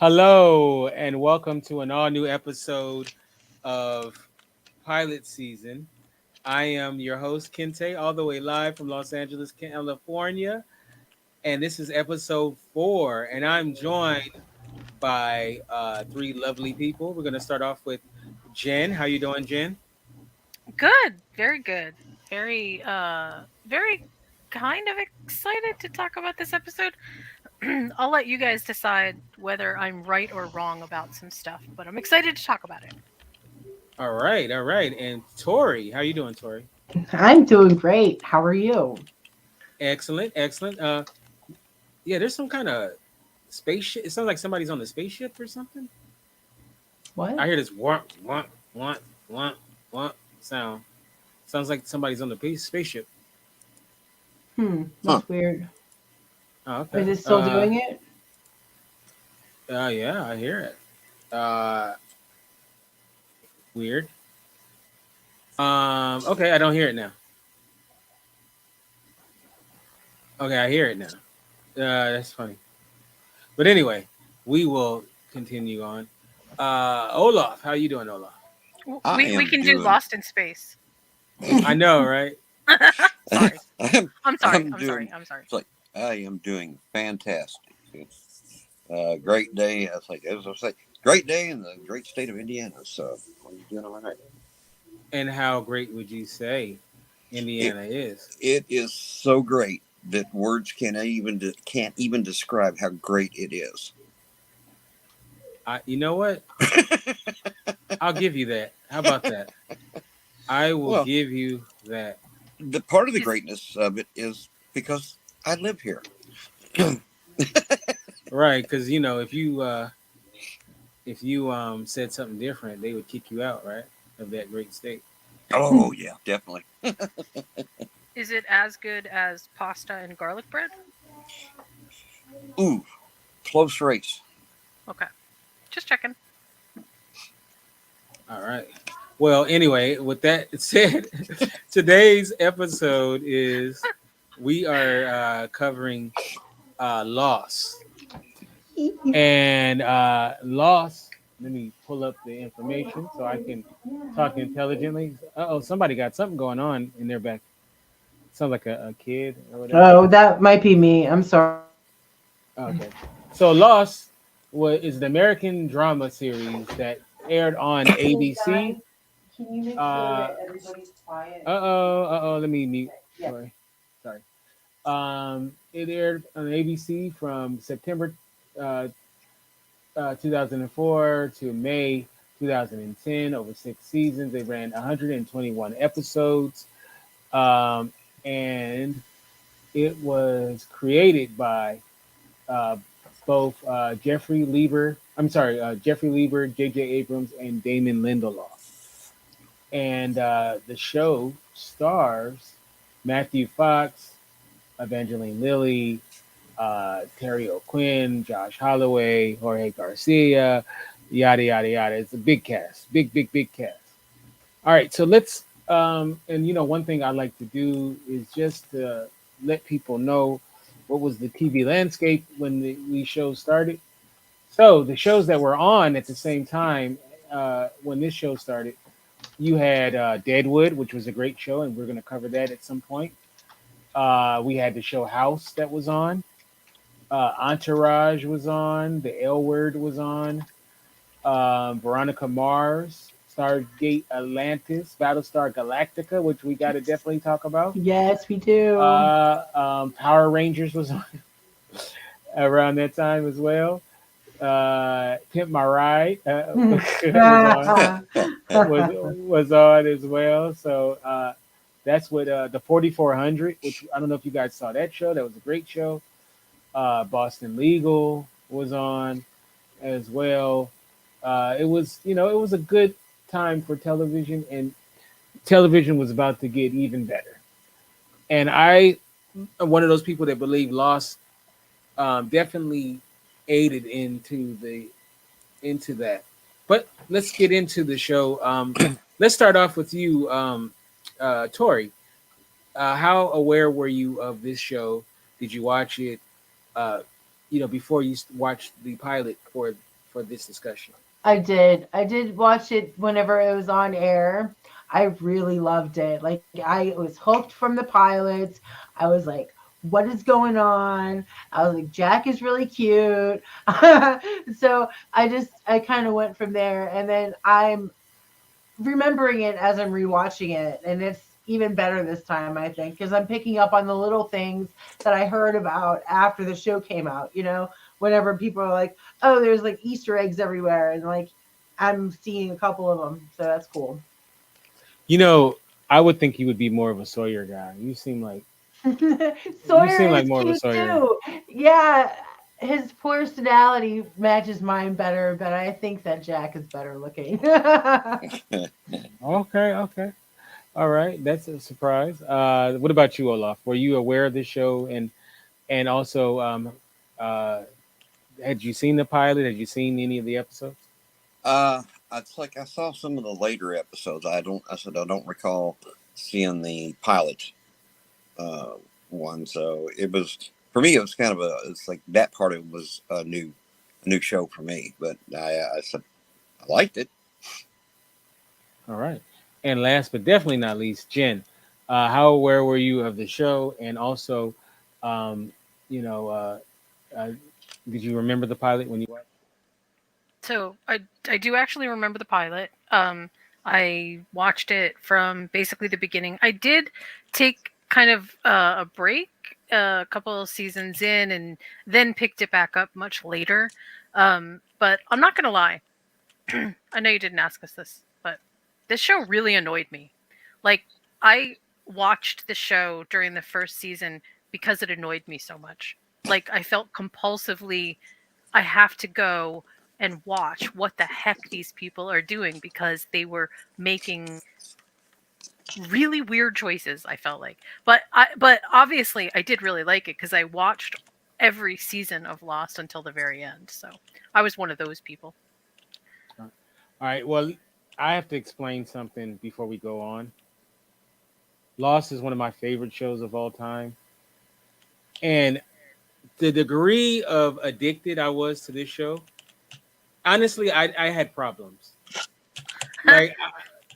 Hello, and welcome to an all new episode of Pilot Season. I am your host, Kinte, all the way live from Los Angeles, California. And this is episode 4. And I'm joined by three lovely people. We're going to start off with Jen. How you doing, Jen? Good, very good. Very kind of excited to talk about this episode. I'll let you guys decide whether I'm right or wrong about some stuff, but I'm excited to talk about it. All right, all right. And Tori, how you doing, Tori? I'm doing great. How are you? Excellent, excellent. Yeah, there's some kind of spaceship. It sounds like somebody's on the spaceship or something. I What? hear this want sound. Sounds like somebody's on the spaceship. That's weird. Oh, Is okay. it still doing it? Yeah, I hear it. Weird. Okay, I don't hear it now. Okay, I hear it now. That's funny. But anyway, we will continue on. Olaf, how you doing, Olaf? I We am can do doing. Lost in Space. I know, right? Sorry. I'm, I'm sorry. I'm I'm doing. sorry. I'm sorry. It's like I am doing fantastic. It's a great day. As I say, great day in the great state of Indiana. So I'm doing all right. And how great would you say It Indiana is? it is so great that words can't even describe how great it is. You know what? I'll give you that. How about that? I will Well, give you that. the part of the Is greatness of it is because I live here. Right, because if you said something different, they would kick you out, right, of that great state. Oh yeah, definitely. is it as good as pasta and garlic bread? Ooh, close race. Okay. Just checking. All right. Well, anyway, with that said, today's episode is we are covering loss and loss. Let me pull up the information so I can talk intelligently. Oh, somebody got something going on in their back. Sounds like a kid or whatever. Oh, that might be me. I'm sorry. Okay. So Lost is an American drama series that aired on ABC. Can you make sure Uh that everybody's quiet? uh oh. Let me mute. Yeah. Sorry. It aired on ABC from September uh, 2004 to May 2010. Over 6 seasons, they ran 121 episodes, and it was created by uh, both Jeffrey Lieber. I'm sorry, Jeffrey Lieber, J.J. Abrams, and Damon Lindelof. And the show stars Matthew Fox, Evangeline Lilly, Terry O'Quinn, Josh Holloway, Jorge Garcia, yada yada yada. It's a big cast, big cast. All right, so let's and one thing I like to do is just to let people know what was the TV landscape when these shows started. So the shows that were on at the same time when this show started, you had Deadwood, which was a great show, and we're going to cover that at some point. We had the show House that was on. Entourage was on. The L Word was on. Veronica Mars, Stargate Atlantis, Battlestar Galactica, which we got to definitely talk about. Yes, we do. Power Rangers was on around that time as well. Pimp My Ride was on as well. So that's what the 4400, which I don't know if you guys saw that show. That was a great show. Boston Legal was on as well. It was a good time for television, and television was about to get even better. And I am one of those people that believe Lost definitely aided into that. But let's get into the show. Let's start off with you, Tori. How aware were you of this show? Did you watch it? Before you watched the pilot for for this discussion. I did. I did watch it whenever it was on air. I really loved it. Like I was hooked from the pilots. I was like, what is going on? I was like, Jack is really cute. So I kind of went from there, and then I'm remembering it as I'm rewatching it, and it's even better this time, I think, because I'm picking up on the little things that I heard about after the show came out. Whenever people are like, "Oh, there's like Easter eggs everywhere," and like I'm seeing a couple of them, so that's cool. You know, I would think you would be more of a Sawyer guy. You Sawyer seem like is more of a cute Sawyer. too. Yeah, his personality matches mine better, but I think that Jack is better looking. Okay, okay. All right, that's a surprise. What about you, Olaf? Were you aware of this show, and also, uh, had you seen the pilot? Had you seen any of the episodes? Uh, it's like I saw some of the later episodes. I said I don't recall seeing the pilot uh, one. So it was for me. It was kind of it's like that part of it was a new show for me. But I said I liked it. All right, and last but definitely not least, Jen, how aware were you of the show, and also, um, you know, uh, did you remember the pilot when you watched? So I do actually remember the pilot. I watched it from basically the beginning. I did take kind of a break a couple of seasons in, and then picked it back up much later. But I'm not gonna lie. I know you didn't ask us this, but this show really annoyed me. Like, I watched the show during the first season because it annoyed me so much. Like, I felt compulsively I have to go and watch what the heck these people are doing because they were making really weird choices, I felt like. But obviously I did really like it because I watched every season of Lost until the very end. So I was one of those people. All right. Well, I have to explain something before we go on. Lost is one of my favorite shows of all time, and the degree of addicted I was to this show, honestly, I had problems. Like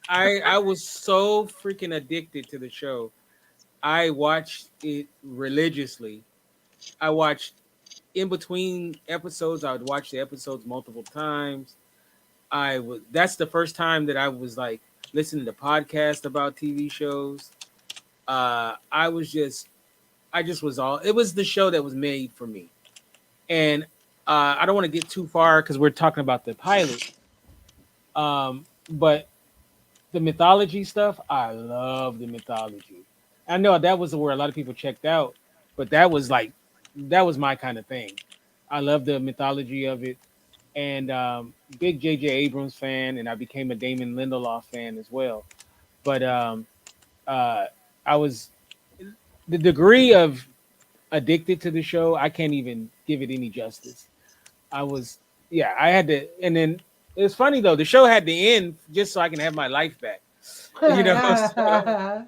I was so freaking addicted to the show. I watched it religiously. I watched in between episodes. I would watch the episodes multiple times. I was That's the first time that I was like listening to podcasts about TV shows. I was just I just was all it was the show that was made for me. And I don't want to get too far because we're talking about the pilot. But the mythology stuff, I love the mythology. I know that was where a lot of people checked out, but that was my kind of thing. I love the mythology of it, and big J.J. Abrams fan, and I became a Damon Lindelof fan as well. But uh, I was the degree of addicted to the show. I can't even give it any justice. I was, yeah, I had to, and then it's funny though. The show had to end just so I can have my life back. You know,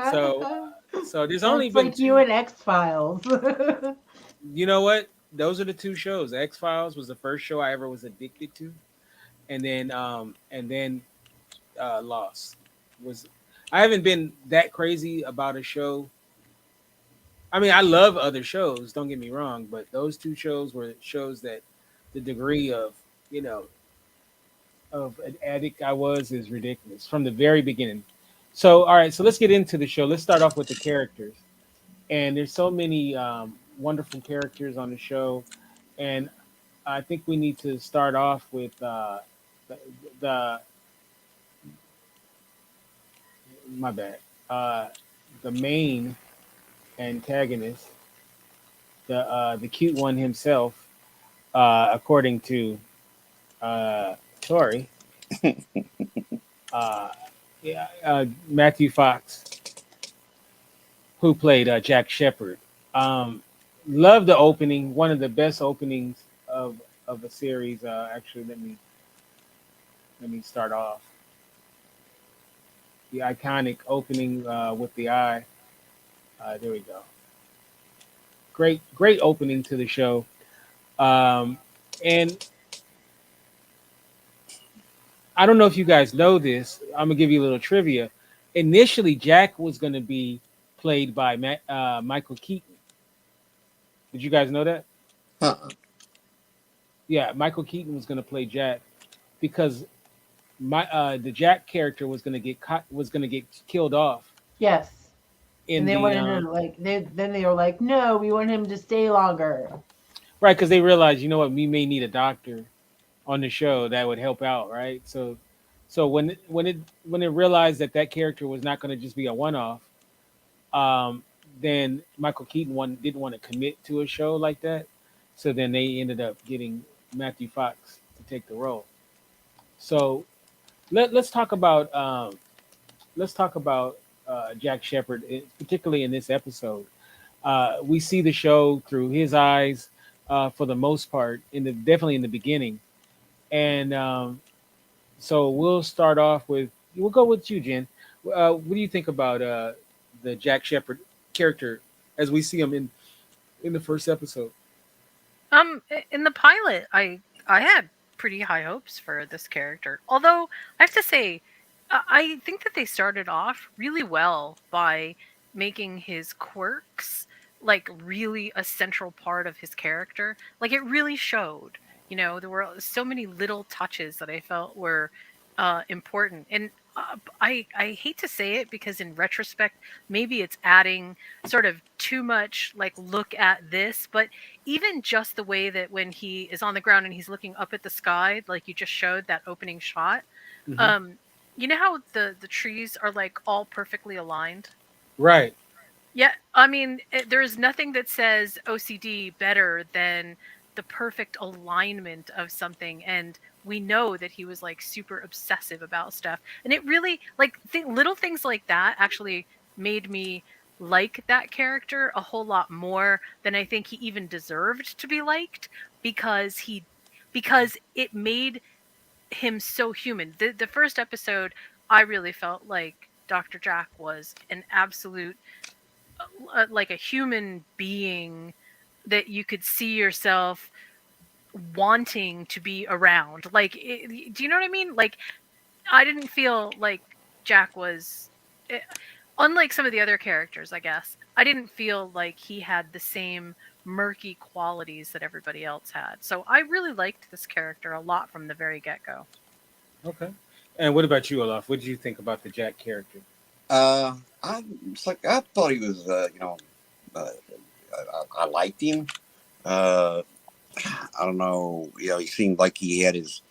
so so there's only That's been like you two. and X Files. You know what? Those are the two shows. X Files was the first show I ever was addicted to, and then Lost was. I haven't been that crazy about a show. I mean, I love other shows. Don't get me wrong, but those two shows were shows that the degree of you know of an addict I was is ridiculous from the very beginning. So, all right, so let's get into the show. Let's start off with the characters. And there's so many wonderful characters on the show, and I think we need to start off with the, the my bad, uh, the main antagonist, the cute one himself, according to Tori, uh, yeah, Matthew Fox, who played Jack Shepard. Um, love the opening, one of the best openings of a series. Actually, let me start off the iconic opening with the eye. There we go. Great opening to the show. And I don't know if you guys know this. I'm gonna give you a little trivia. Initially, Jack was gonna be played by Michael Keaton. Did you guys know that? Uh-uh. Yeah, Michael Keaton was gonna play Jack because the Jack character was gonna get killed off Yes. And in they the wanted to like they were like, no, we want him to stay longer. right because they realized, you know what, we may need a doctor on the show that would help out, right? So when it realized that that character was not going to just be a one off, um, then Michael Keaton didn't want to commit to a show like that. So then they ended up getting Matthew Fox to take the role. So let's talk about Jack Shepard, particularly in this episode. We see the show through his eyes for the most part, definitely in the beginning, and so we'll go with you, Jen. What do you think about the Jack Shepard character as we see him in the first episode? In the pilot, I had pretty high hopes for this character. Although I have to say, I think that they started off really well by making his quirks like really a central part of his character. Like it really showed. You know, there were so many little touches that I felt were important. And I hate to say it because in retrospect, maybe it's adding sort of too much like look at this, but even just the way that when he is on the ground and he's looking up at the sky, like you just showed that opening shot, Hmm. um, you know how the trees are like all perfectly aligned? Right. Yeah, I mean, there is nothing that says OCD better than the perfect alignment of something. And we know that he was like super obsessive about stuff. And it really, like, little things like that actually made me like that character a whole lot more than I think he even deserved to be liked because because it made him so human. The first episode, I really felt like Dr. Jack was an absolute like a human being that you could see yourself wanting to be around. Like, do you know what I mean? Like, I didn't feel like Jack was, eh, unlike some of the other characters, I guess. I didn't feel like he had the same murky qualities that everybody else had. So I really liked this character a lot from the very get go. Okay. And what about you, Olaf? What did you think about the Jack character? I thought he was, uh, I liked him. Uh, I don't know, he seemed like he had his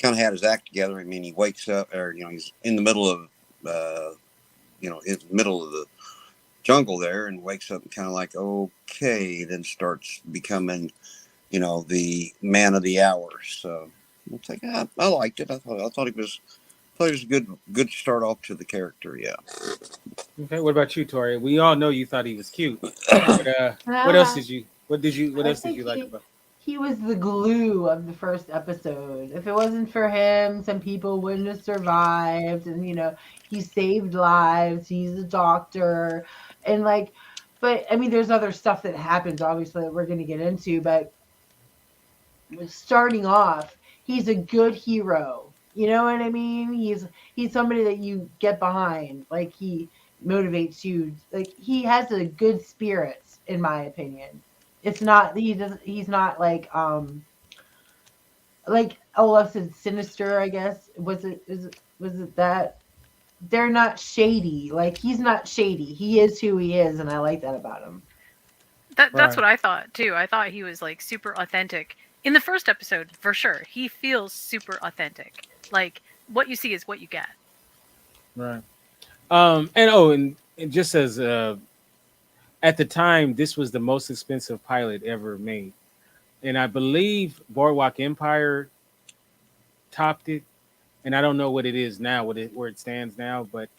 act together. I mean, he wakes up, or he's in the middle of, in the middle of the jungle there, and wakes up and kind of like, okay, then starts becoming, the man of the hour. So it's like, I liked it. I thought he was a good start off to the character. Yeah. Okay. What about you, Tori? We all know you thought he was cute, but what else Ah, did you? What I else did think you like about? he was the glue of the first episode. If it wasn't for him, some people wouldn't have survived. And he saved lives. He's a doctor, and like, but I mean, there's other stuff that happens, obviously, that we're going to get into. But starting off, he's a good hero. You know what I mean? He's somebody that you get behind. Like he motivates you. Like he has a good spirits, in my opinion. It's not he doesn't he's not like Olaf said sinister, I guess. Was it that? They're not shady. Like he's not shady. He is who he is, and I like that about him. That's Right. what I thought too. I thought he was like super authentic in the first episode for sure. He feels super authentic. Like what you see is what you get. Right. And just as at the time, this was the most expensive pilot ever made, and I believe Boardwalk Empire topped it. And I don't know what it is now, where it stands now, but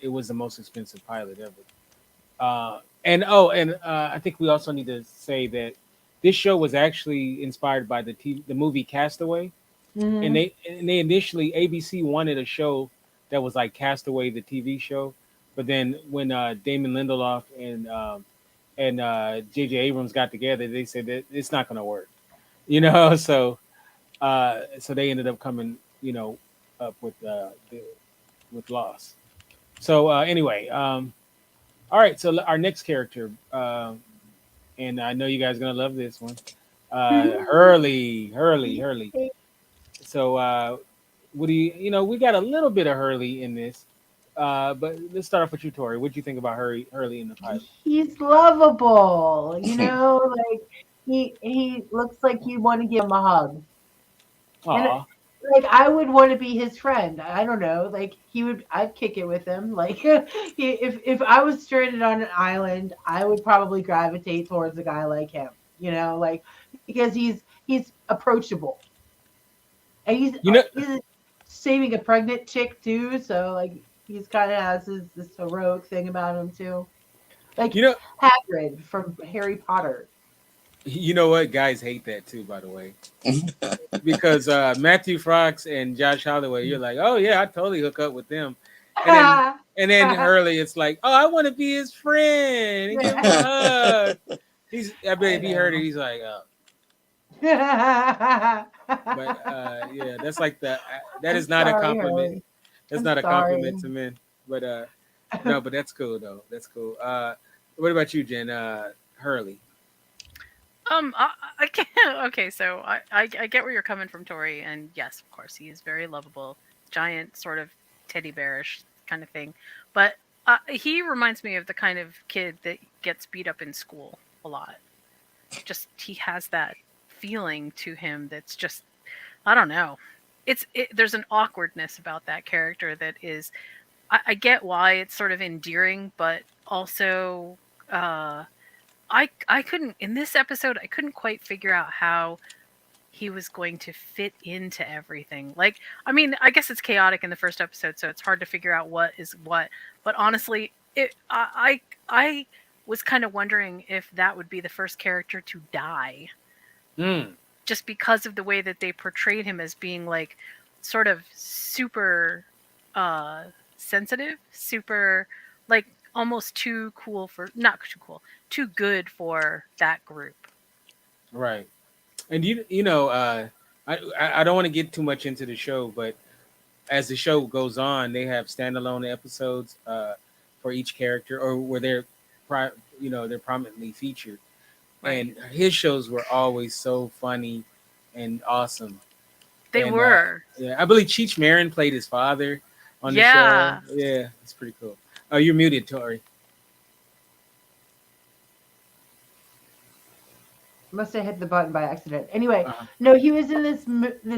it was the most expensive pilot ever. And I think we also need to say that this show was actually inspired by the movie Castaway, and Hmm. they initially ABC wanted a show that was like Castaway, the TV show, but then when Damon Lindelof and J.J. Abrams got together, they said that it's not going to work, you know. So they ended up coming, up with loss. So anyway, all right. So our next character, and I know you guys are gonna love this one, Hurley. So what do we got a little bit of Hurley in this, but let's start off with you, Tori. What do you think about Hurley in the pilot? He's lovable, like he looks like you want to give him a hug. And Aw, like I would want to be his friend. I don't know. Like I'd kick it with him. Like if I was stranded on an island, I would probably gravitate towards a guy like him. Like because he's approachable. And you know, he's saving a pregnant chick too, so like he's kind of has this heroic thing about him too. Like you know, Hagrid from Harry Potter. you know what? Guys hate that too, by the way, because Matthew Fox and Josh Holloway, you're like, oh yeah, I totally hook up with them, and then Hurley, it's like, oh, I want to be his friend and give him a hug. I bet if he heard it, he's like, oh. But yeah, that's like that is not a compliment. Hurley. That's I'm not a sorry. compliment to men. But no, but that's cool though. That's cool. What about you, Jen? Hurley. I can't. Okay, so I get where you're coming from, Tori, and yes, of course, he is very lovable, giant sort of teddy bearish kind of thing. But he reminds me of the kind of kid that gets beat up in school a lot. Just he has that feeling to him that's just, I don't know. There's an awkwardness about that character that is. I get why it's sort of endearing, but also. I couldn't in this episode I couldn't quite figure out how he was going to fit into everything. Like, I mean, I guess it's chaotic in the first episode, so it's hard to figure out what is what. But honestly, I was kind of wondering if that would be the first character to die. Just because of the way that they portrayed him as being like sort of super sensitive, super like almost too cool for not too cool, too good for that group. Right. And I don't want to get too much into the show, but as the show goes on, they have standalone episodes for each character, or where they're prominently featured. Right. And his shows were always so funny and awesome. They were. Yeah, I believe Cheech Marin played his father on the Yeah. show. Yeah, it's pretty cool. Oh, you're muted, Tori. Must have hit the button by accident. Anyway, no, he was in this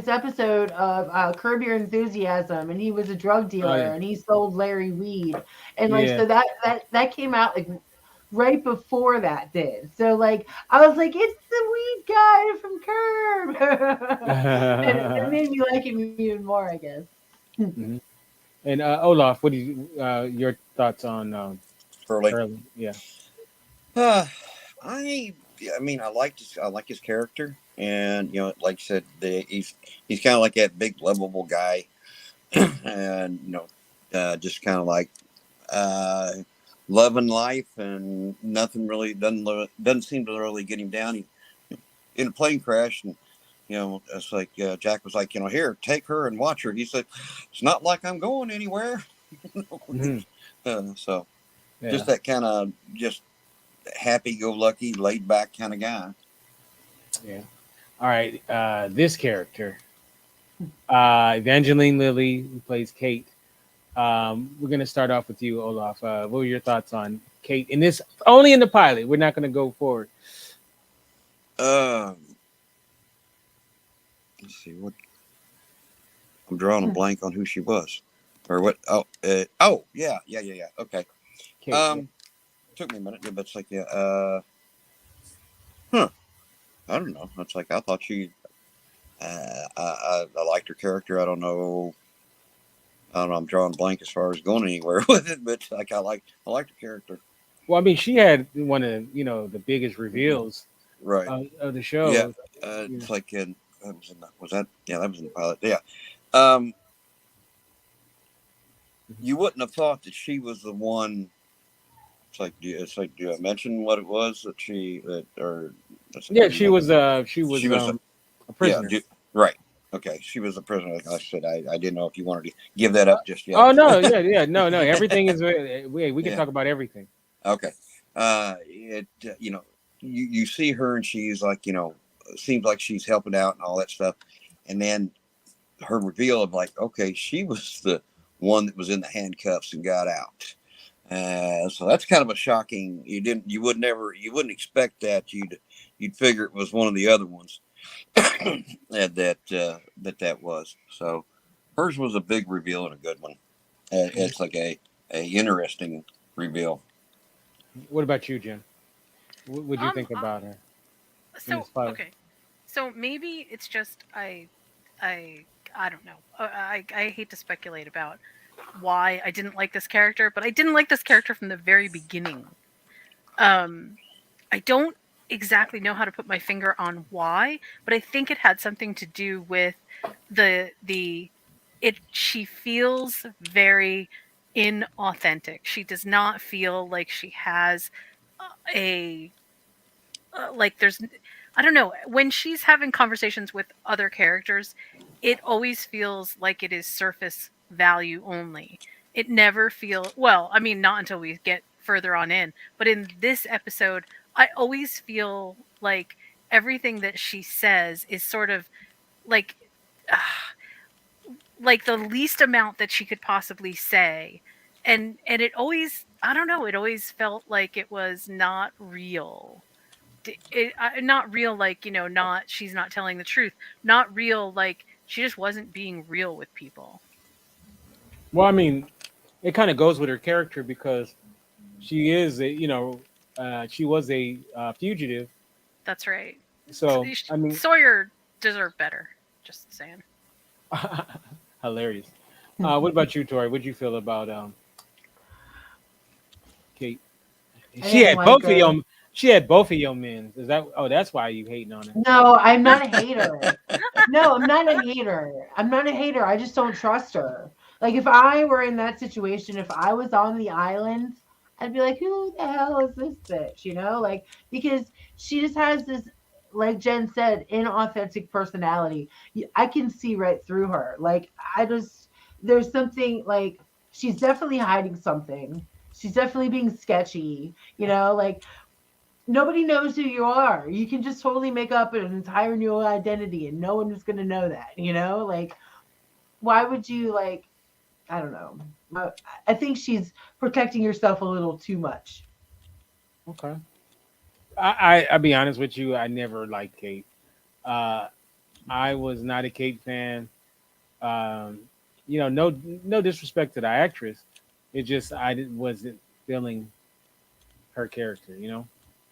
episode of Curb Your Enthusiasm, and he was a drug dealer, and he sold Larry weed, and like so that came out like right before that did. So like I was like, it's the weed guy from Curb, and it made me like him even more, I guess. Mm-hmm. And Olaf, what do you your thoughts on Hurley? Yeah. I mean, I like his character, and like you said, he's kind of like that big lovable guy, and just kind of like loving life, and nothing really doesn't seem to really get him down. He, in a plane crash, and it's like Jack was like, here, take her and watch her. He said, it's not like I'm going anywhere. So just that kind of just happy-go-lucky, laid-back kind of guy. Yeah. All right. This character, Evangeline Lilly, who plays Kate. We're gonna start off with you, Olaf. What were your thoughts on Kate in this? Only in the pilot. We're not gonna go forward. Let's see what. I'm drawing a blank on who she was, or what? Oh, yeah. Okay. Kate, Took me a minute, but it's like, I don't know. It's like I thought she, I liked her character. I don't know. I'm drawing a blank as far as going anywhere with it, but like I liked her character. Well, I mean, she had one of the biggest reveals, right, of the show. Yeah, it's like that was that was in the pilot. Yeah, you wouldn't have thought that she was the one. It's like, do I mention what it was that she yeah, she was a prisoner. Yeah, right. Okay, she was a prisoner. Like I said, I didn't know if you wanted to give that up just yet. Oh no, yeah, no. Everything is we can talk about everything. Okay, you see her and she's like, seems like she's helping out and all that stuff, and then her reveal of like, okay, she was the one that was in the handcuffs and got out. So that's kind of a shocking. You wouldn't expect that. You'd figure it was one of the other ones that was. So hers was a big reveal and a good one. It's like a interesting reveal. What about you, Jen? What would you think about her? So okay, so maybe it's just I don't know. I hate to speculate about why I didn't like this character, but I didn't like this character from the very beginning. I don't exactly know how to put my finger on why, but I think it had something to do with she feels very inauthentic. She does not feel like she has there's, I don't know, when she's having conversations with other characters, it always feels like it is surface value only. It never not until we get further on in, but in this episode, I always feel like everything that she says is sort of like like the least amount that she could possibly say, and it always, I don't know, it always felt like it was not real. Not real, like, not, she's not telling the truth, not real, like she just wasn't being real with people. Well, I mean, it kind of goes with her character because she is she was a fugitive. That's right. So I mean, Sawyer deserved better, just saying. Hilarious. What about you, Tori? What do you feel about Kate? She had both of them. She had both of your men. Is that? Oh, that's why you hating on her. No, I'm not a hater. No, I'm not a hater. I'm not a hater. I just don't trust her. Like, if I were in that situation, if I was on the island, I'd be like, who the hell is this bitch? Like, because she just has this, like Jen said, inauthentic personality. I can see right through her. Like, there's something, like, she's definitely hiding something. She's definitely being sketchy, like, nobody knows who you are. You can just totally make up an entire new identity and no one is going to know that, like, why would you, like, I don't know. I think she's protecting herself a little too much. Okay. I'll be honest with you. I never liked Kate. I was not a Kate fan. No disrespect to the actress. It just wasn't feeling her character.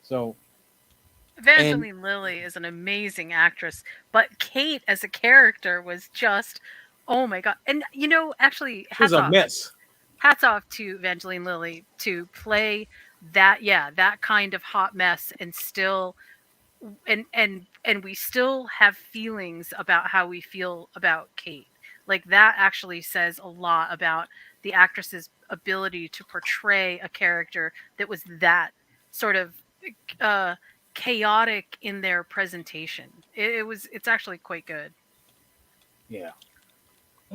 So Evangeline Lilly is an amazing actress, but Kate as a character was just, oh my god! And actually, she was a mess. Hats off to Evangeline Lilly to play that kind of hot mess and still, and we still have feelings about how we feel about Kate. Like, that actually says a lot about the actress's ability to portray a character that was that sort of chaotic in their presentation. It's actually quite good. Yeah.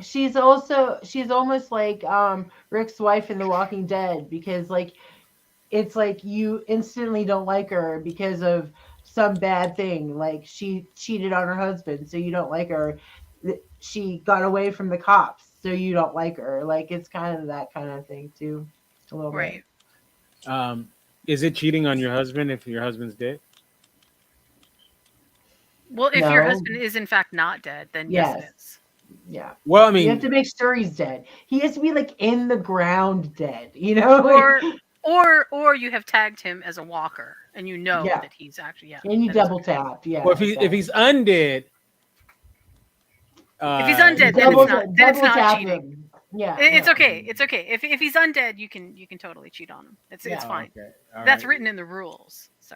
She's almost like Rick's wife in The Walking Dead, because like it's like you instantly don't like her because of some bad thing. Like, she cheated on her husband, so you don't like her. She got away from the cops, so you don't like her. Like, it's kind of that kind of thing too, a little right. bit. Is it cheating on your husband if your husband's dead? Well, if your husband is in fact not dead, then yes it is. Yeah. Well, I mean, you have to make sure he's dead. He has to be like in the ground dead, or you have tagged him as a walker, and that he's actually and you double tap. Yeah. Well, if he's undead, if he's undead, then it's not cheating. Yeah, it's okay. It's okay. If he's undead, you can totally cheat on him. It's fine. Okay. That's written in the rules. So.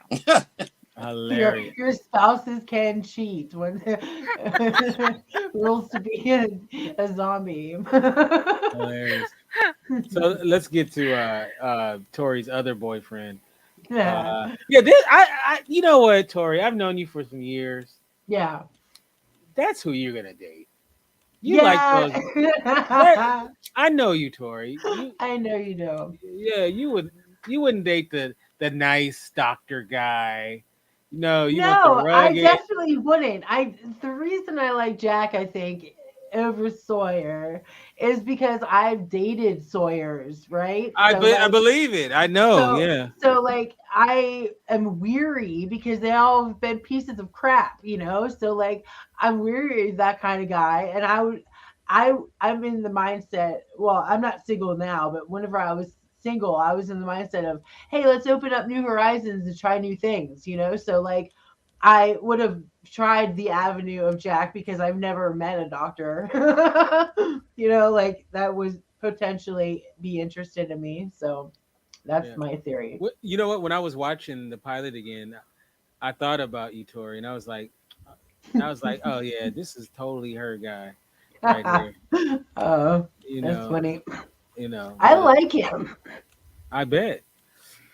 Hilarious. Your spouses can cheat when rules to be a zombie. Hilarious. So let's get to Tori's other boyfriend. You know what, Tori? I've known you for some years. Yeah. that's who you're gonna date. You like those? That, I know you, Tori. You, I know you know. yeah, you would. You wouldn't date the nice doctor guy. No, you want the No, I rugged. definitely wouldn't. The reason I like Jack, I think, over Sawyer is because I've dated Sawyers, right? I believe it. I know. So Yeah. so like I am weary because they all have been pieces of crap, you know? So like I'm weary of that kind of guy. And I'm in the mindset, well, I'm not single now, but whenever I was single, I was in the mindset of, hey, let's open up new horizons and try new things, you know? So like I would have tried the avenue of Jack because I've never met a doctor. You know, like that would potentially be interested in me. So that's Yeah. my theory. You know what? When I was watching the pilot again, I thought about you, Tori, and I was like, oh yeah, this is totally her guy right here. Oh, You that's know, funny. I but like him. I bet.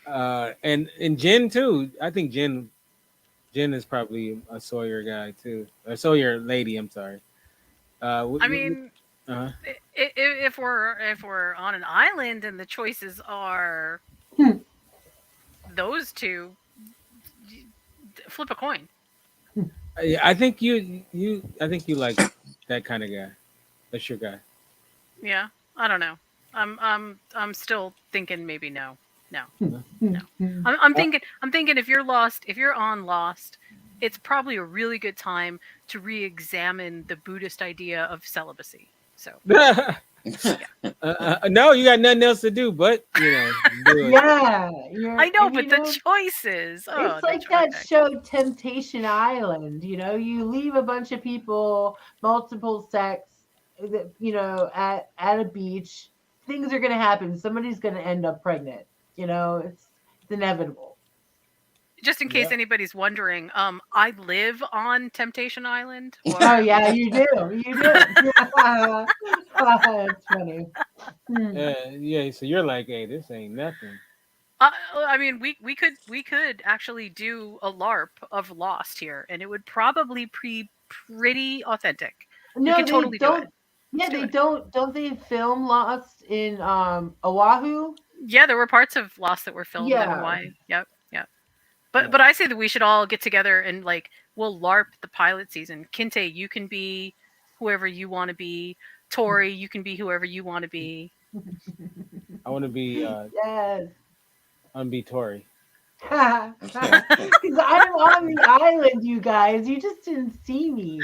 And Jen too. I think Jen is probably a Sawyer guy too, a Sawyer lady. I'm sorry. I mean, uh if we're on an island and the choices are those two, flip a coin. I think I think you like that kind of guy. That's your guy. Yeah, I don't know. I'm still thinking maybe no, no, no. I'm thinking if you're lost, if you're on Lost, it's probably a really good time to re-examine the Buddhist idea of celibacy. So No, you got nothing else to do but do it. Yeah, I know, and but you the know, choices. Oh, it's the like that choices. show Temptation Island. You know, you leave a bunch of people, multiple sex, you know, at a beach. Things are gonna happen. Somebody's gonna end up pregnant. You know, it's inevitable. Just in case Yeah. anybody's wondering, I live on Temptation Island. Oh Or yeah, you do. You do. It's funny. Hmm. Yeah. So you're like, hey, this ain't nothing. I mean, we could actually do a LARP of Lost here, and it would probably be pretty authentic. We No, could they totally do it. don't. Yeah, Let's do they it. don't. Don't they film Lost in Oahu? Yeah, there were parts of Lost that were filmed in Yeah. Hawaii. Yep, yep. Yeah. But I say that we should all get together and like we'll LARP the pilot season. Kinte, you can be whoever you want to be. Tori, you can be whoever you want to be. I want to be Yes. Tori. Because I'm on the island, you guys. You just didn't see me.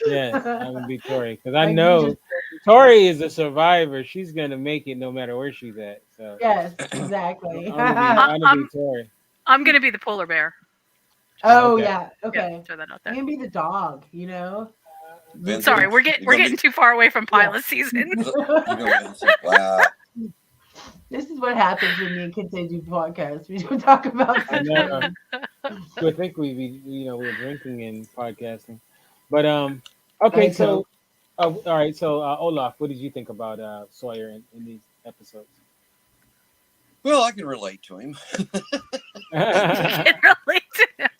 Yes, I'm gonna be Tori because I Like you know just. Tori is a survivor. She's gonna make it no matter where she's at. So Yes, exactly. I'm gonna be Tori. I'm gonna be the polar bear. Oh Okay. yeah. Yeah, Okay. throw that out I'm there. gonna be the dog. You know. Vincent, Sorry, we're you're getting gonna too far away from Yeah. pilot season. you're gonna be wow. This is what happens when me and Kinte do podcasts. We don't talk about I such know. things. You would think we're drinking and podcasting, but okay. I So hope. all right. So Olaf, what did you think about Sawyer in these episodes? Well, I can relate to him. You can relate to him.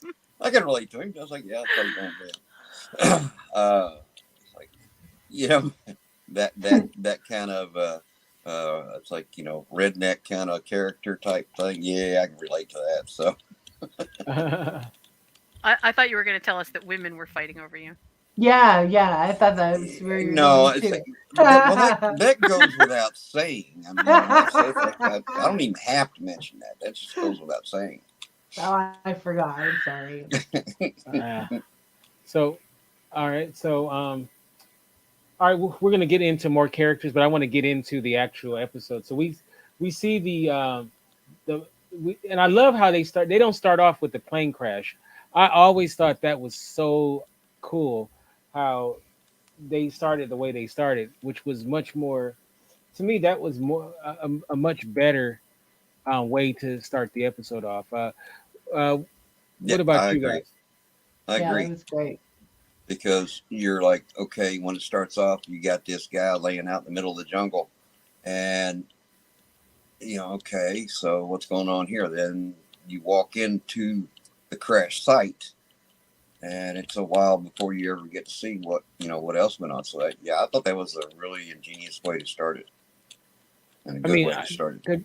I can relate to him. I was like, yeah, that's what he's going to It's like, you know, that kind of it's like, redneck kind of character type thing. Yeah, I can relate to that. So I thought you were going to tell us that women were fighting over you. Yeah, yeah. I thought that was where you're no, going it's too. that goes without saying. I mean, I don't even have to mention that. That just goes without saying. Oh, I forgot. I'm sorry. So, all right. So, all right, we're gonna get into more characters, but I want to get into the actual episode. So we see and I love how they start. They don't start off with the plane crash. I always thought that was so cool how they started the way they started, which was much more. To me, that was more a much better way to start the episode off. Yeah, What about I you agree. guys? I Yeah, agree. that was great. Because you're like, okay, when it starts off, you got this guy laying out in the middle of the jungle, and okay, so what's going on here? Then you walk into the crash site, and it's a while before you ever get to see what else went on. So yeah, I thought that was a really ingenious way to start it, and a I good mean, way to start it.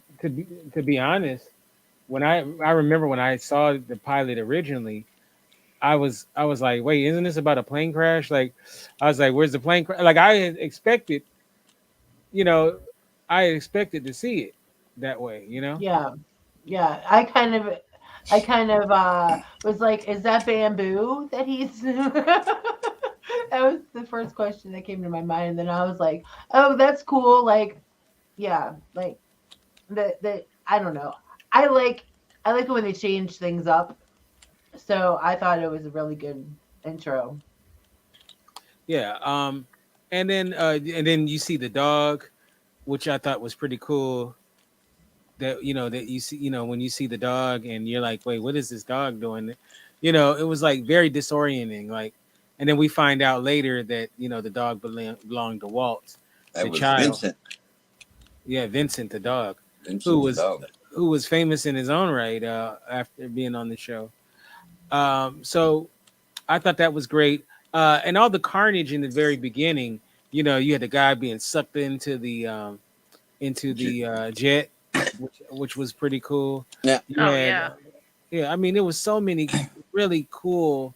to be honest, when I remember when I saw the pilot originally, I was like, wait, isn't this about a plane crash? Like, I was like, where's the plane crash? Like, I had expected, you know, I had expected to see it that way, you know. Yeah. Yeah. I kind of was like, is that bamboo that he's that was the first question that came to my mind. And then I was like, oh, that's cool. Like, yeah, like the I don't know. I like I like it when they change things up. So I thought it was a really good intro. Yeah. And then you see the dog, which I thought was pretty cool. That you see, when you see the dog and you're like, wait, what is this dog doing? It was like very disorienting. Like, and then we find out later that the dog belonged to Walt, That the was child. Vincent. Yeah, Vincent the dog, who Vincent the was dog. who was famous in his own right after being on the show. So I thought that was great. And all the carnage in the very beginning. You had the guy being sucked into the jet, which was pretty cool. Yeah, You Oh had, yeah. yeah, I mean, there was so many really cool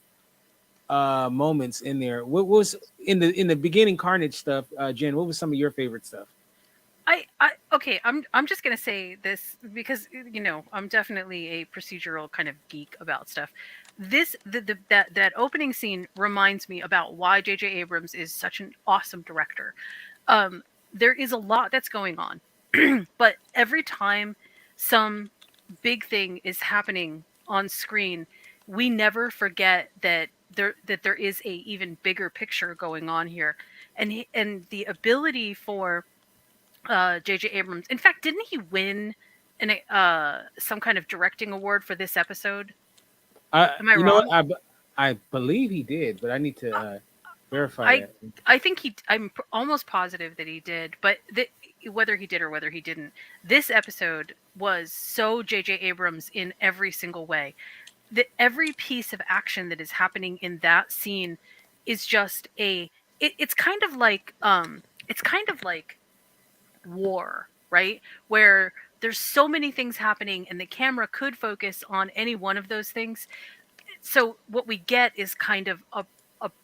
moments in there. What was in the beginning carnage stuff, Jen? What was some of your favorite stuff? I okay, I'm just gonna say this because I'm definitely a procedural kind of geek about stuff. That opening scene reminds me about why J.J. Abrams is such an awesome director. Um, there is a lot that's going on, but every time some big thing is happening on screen, we never forget that there is a even bigger picture going on here, and the ability for J.J. Abrams. In fact, didn't he win some kind of directing award for this episode? Am I You know what? wrong? I believe he did, but I need to verify I that. I think almost positive that he did, but whether he did or whether he didn't, this episode was so J.J. Abrams in every single way. That every piece of action that is happening in that scene is just it's kind of like war, right? Where there's so many things happening and the camera could focus on any one of those things. So what we get is kind of a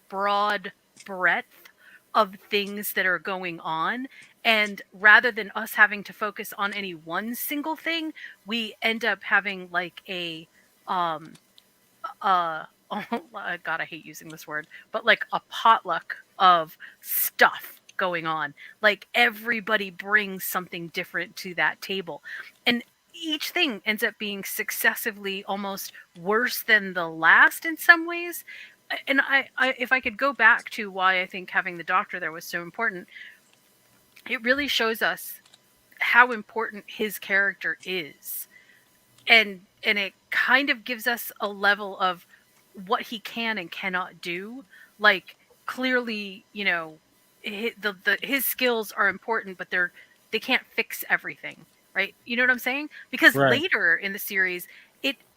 broad breadth of things that are going on. And rather than us having to focus on any one single thing, we end up having like um oh god, I hate using this word, but like a potluck of stuff going on. Like everybody brings something different to that table, and each thing ends up being successively almost worse than the last in some ways. And I if I could go back to why I think having the doctor there was so important, it really shows us how important his character is, and it kind of gives us a level of what he can and cannot do. Like clearly, his skills are important, but they can't fix everything, right? You know what I'm saying? Because Right. later in the series,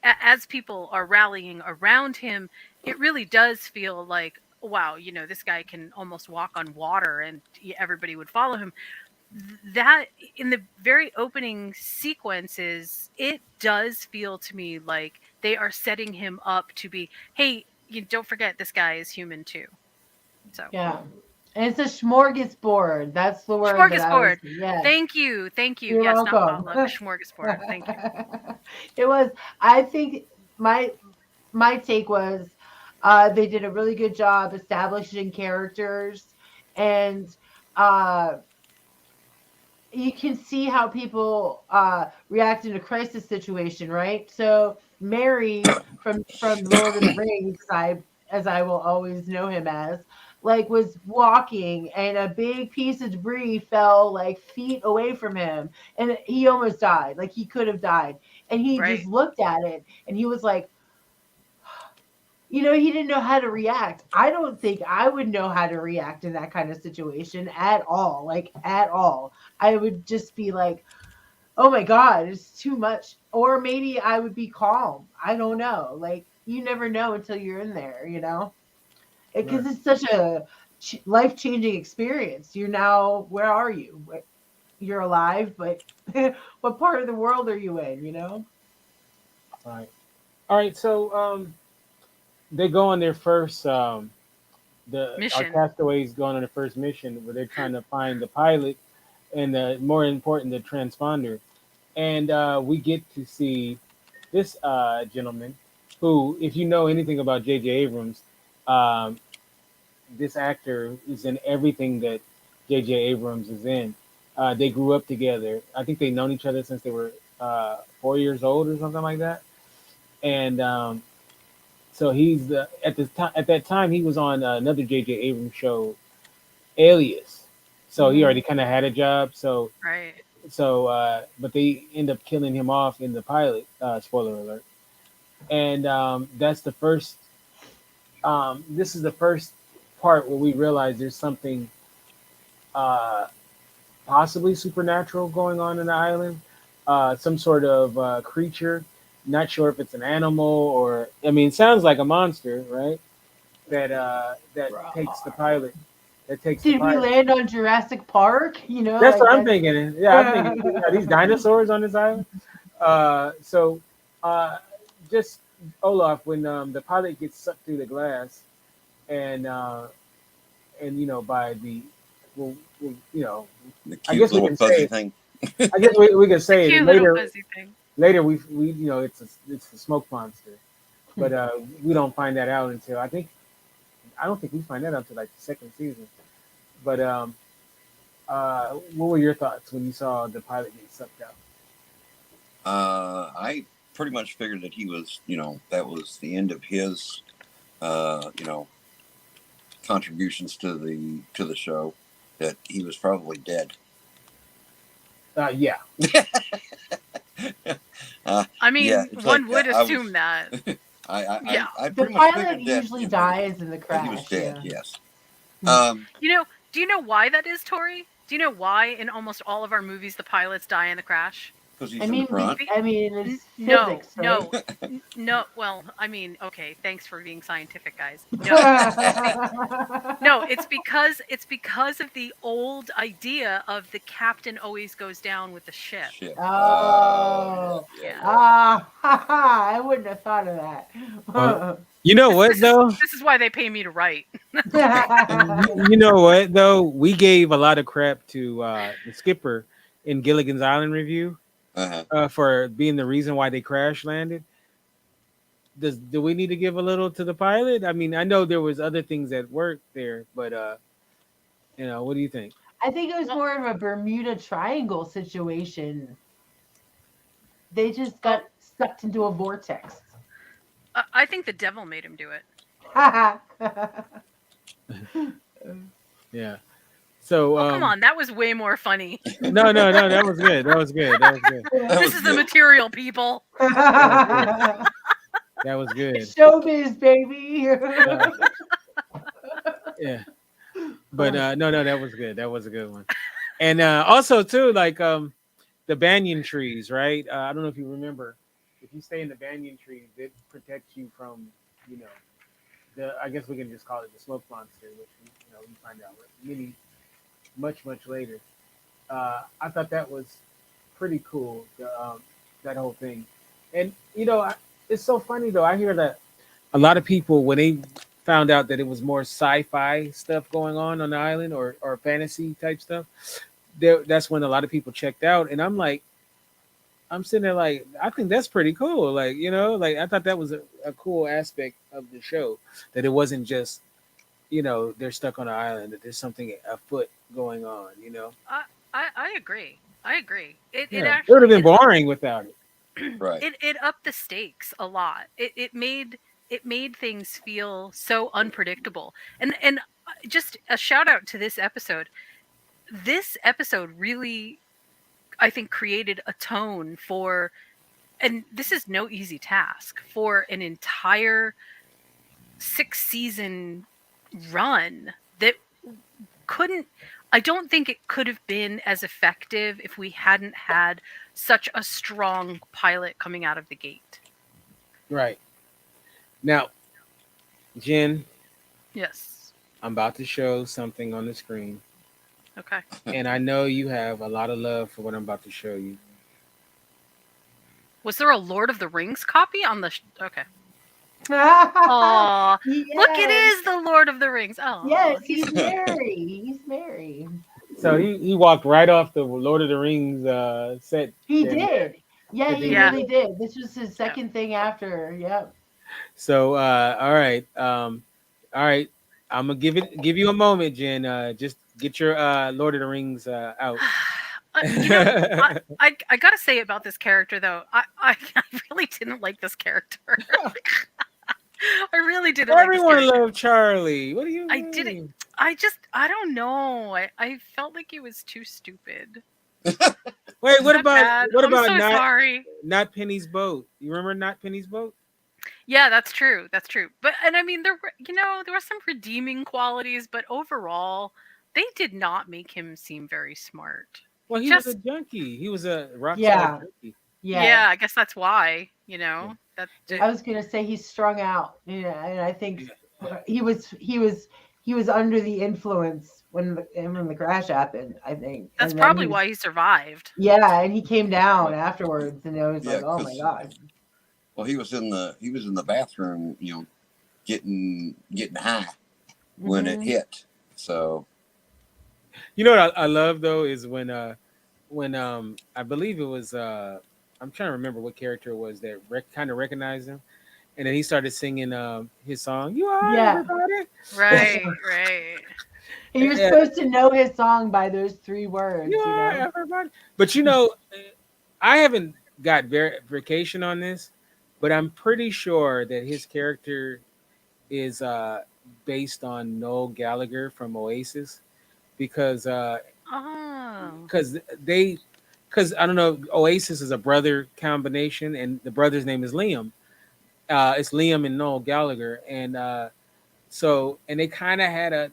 as people are rallying around him, it really does feel like, wow, this guy can almost walk on water, and everybody would follow him. That in the very opening sequences, it does feel to me like they are setting him up to be, hey, you don't forget this guy is human too. So Yeah. And it's a smorgasbord. That's the word that I was, smorgasbord. yes. Thank you. You're Yes, not welcome. potluck, smorgasbord. Thank you. It was, I think my take was they did a really good job establishing characters, and uh you can see how people react in a crisis situation, right? So Mary from Lord of the Rings, as I will always know him as, like was walking and a big piece of debris fell like feet away from him and he almost died. Like he could have died. And he just Right. looked at it and he was like, he didn't know how to react. I don't think I would know how to react in that kind of situation at all, like at all. I would just be like, oh my God, it's too much. Or maybe I would be calm. I don't know. Like, you never know until you're in there, you know? Because Right. it's such a life-changing experience. You're now, where are you? You're alive, but what part of the world are you in, you know? Right. All right. So they go on their first the our Mission. castaways going on their first mission where they're trying to find the pilot and more important the transponder, and we get to see this gentleman who, if you know anything about J.J. Abrams, um, this actor is in everything that J.J. Abrams is in. They grew up together. I think they known each other since they were 4 years old or something like that. And so he's at that time he was on another J.J. Abrams show, Alias. So he Mhm. already kind of had a job. Right. But they end up killing him off in the pilot. Spoiler alert. And that's the first. This is the first part where we realize there's something uh, possibly supernatural going on in the island. Some sort of creature. Not sure if it's an animal or. I mean, it sounds like a monster, right? That takes the Rawr. pilot. That takes the Did we pilot. land on Jurassic Park? You know, That's like what I'm that. thinking. Yeah, I'm thinking. Are these dinosaurs on this island? So uh, just Olaf, when the pilot gets sucked through the glass, and by the, The I cute guess we little can fuzzy say, thing. I guess we can The say it cute little later. fuzzy thing. Later, we it's a smoke monster, but we don't find that out until I don't think we find that out until like the second season. But what were your thoughts when you saw the pilot get sucked out? I pretty much figured that he was, that was the end of his, contributions to the show. That he was probably dead. Yeah. I Yeah, mean, it's like one would I was. assume that. Yeah. I The pretty much pilot figured that usually dies in the that he was crash. dead. Yeah. Yes. Hmm. Do you know why that is, Tori? Do you know why in almost all of our movies the pilots die in the crash? Because I he's in the mean, front. it's No, physics, right? no, no. Well, I mean, okay. Thanks for being scientific, guys. No, it's no. It's because of the old idea of the captain always goes down with the ship. Shit. Oh yeah, Oh, yeah, Yeah. yeah. I wouldn't have thought of Well, that. you know This what this is though? this is why they pay me to write. You know what though? We gave a lot of crap to the skipper in Gilligan's Island review Uh-huh. for being the reason why they crash landed. Do we need to give a little to the pilot? I mean, I know there was other things that worked there, but what do you think? I think it was Well, more of a Bermuda Triangle situation. They just oh, got sucked into a vortex. I think the devil made him do it. Yeah. So Oh, come on, that was way more funny. no, that was good. That was good. That was good. That This was is the good. material, people. That was good. That was good. Showbiz, baby. Uh, yeah. But no, that was good. That was a good one. And also too, like the banyan trees, right? I don't know if you remember. If you stay in the banyan trees, it protects you from, you know, I guess we can just call it the smoke monster, which we find out much later. I thought that was pretty cool. That whole thing, and it's so funny though. I hear that a lot of people when they found out that it was more sci-fi stuff going on the island or fantasy type stuff. That's when a lot of people checked out, and I'm sitting there like, I think that's pretty cool. Like, like I thought that was a cool aspect of the show, that it wasn't just, they're stuck on an island, that there's something afoot going on, I agree. I agree. It Yeah. It would have actually been boring without it. Right. it upped the stakes a lot. It made things feel so unpredictable. And just a shout out to this episode. This episode really, I think, created a tone for, and this is no easy task, for an entire 6-season run that couldn't I don't think it could have been as effective if we hadn't had such a strong pilot coming out of the gate. Right. Now, Jen, Yes. I'm about to show something on the screen, Okay. and I know you have a lot of love for what I'm about to show you. Was there a Lord of the Rings copy on the? Okay. Oh, look! It Yes. is the Lord of the Rings. Oh, Yes, he's Mary. He's Mary. So he walked right off the Lord of the Rings set. He Jen. did. Yeah, Good he thing Yeah. you really did. did. This was his second thing after. Yep. So all right. I'm gonna give you a moment, Jen. Just get your Lord of the Rings out. You know, I gotta say about this character though, I really didn't like this character. I really didn't like this Everyone character. loved Charlie. What do you I didn't. mean? I don't know. I felt like he was too stupid. Wait, Is that bad? what I'm about so sorry. not Penny's boat? You remember not Penny's boat? Yeah, that's true. That's true. But and I mean, there were there were some redeeming qualities, but overall, they did not make him seem very smart. Well, he was a Just junkie. He was a rock star Yeah. junkie. Yeah. yeah, I guess that's why. Yeah. That I was gonna say he's strung out. And I think Yeah. he was under the influence when the crash happened. I think. that's And then probably why he survived. Yeah, and he came down afterwards, and it was Yeah, like, oh my 'cause- god. Well, he was in the bathroom, getting high when it Mhm. hit. So You know what I love though is when I believe it was I'm trying to remember what character it was that kind of recognized him, and then he started singing his song. You are Yeah. everybody. Right, right. And you're Yeah. supposed to know his song by those 3 words, You are everybody. But I haven't got verification on this, but I'm pretty sure that his character is based on Noel Gallagher from Oasis because Oh. because they because I don't know, Oasis is a brother combination, and the brother's name is Liam. It's Liam and Noel Gallagher, and and they kind of had a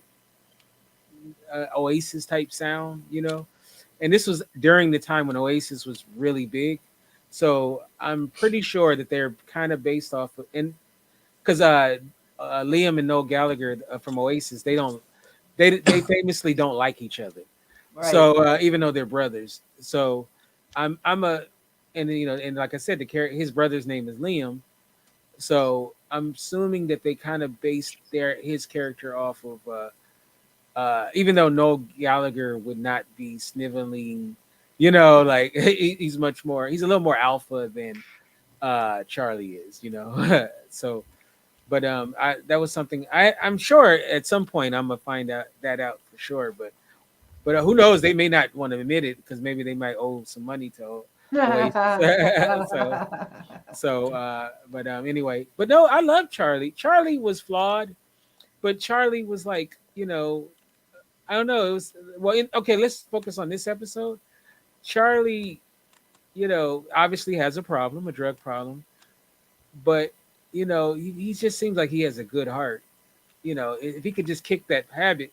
Oasis type sound, and this was during the time when Oasis was really big. So I'm pretty sure that they're kind of based off of, and because Liam and Noel Gallagher from Oasis, they famously don't like each other. Right. So even though they're brothers, so I'm a, and and like I said, his brother's name is Liam. So I'm assuming that they kind of based his character off of, even though Noel Gallagher would not be sniveling, like he's he's a little more alpha than Charlie is, so. But that was something I'm sure at some point I'm gonna find out for sure. But who knows? They may not want to admit it because maybe they might owe some money to Oasis. But anyway, but no, I love Charlie. Charlie was flawed, but Charlie was like, I don't know. It was okay. Let's focus on this episode. Charlie, obviously has a problem, a drug problem, but he just seems like he has a good heart. If he could just kick that habit,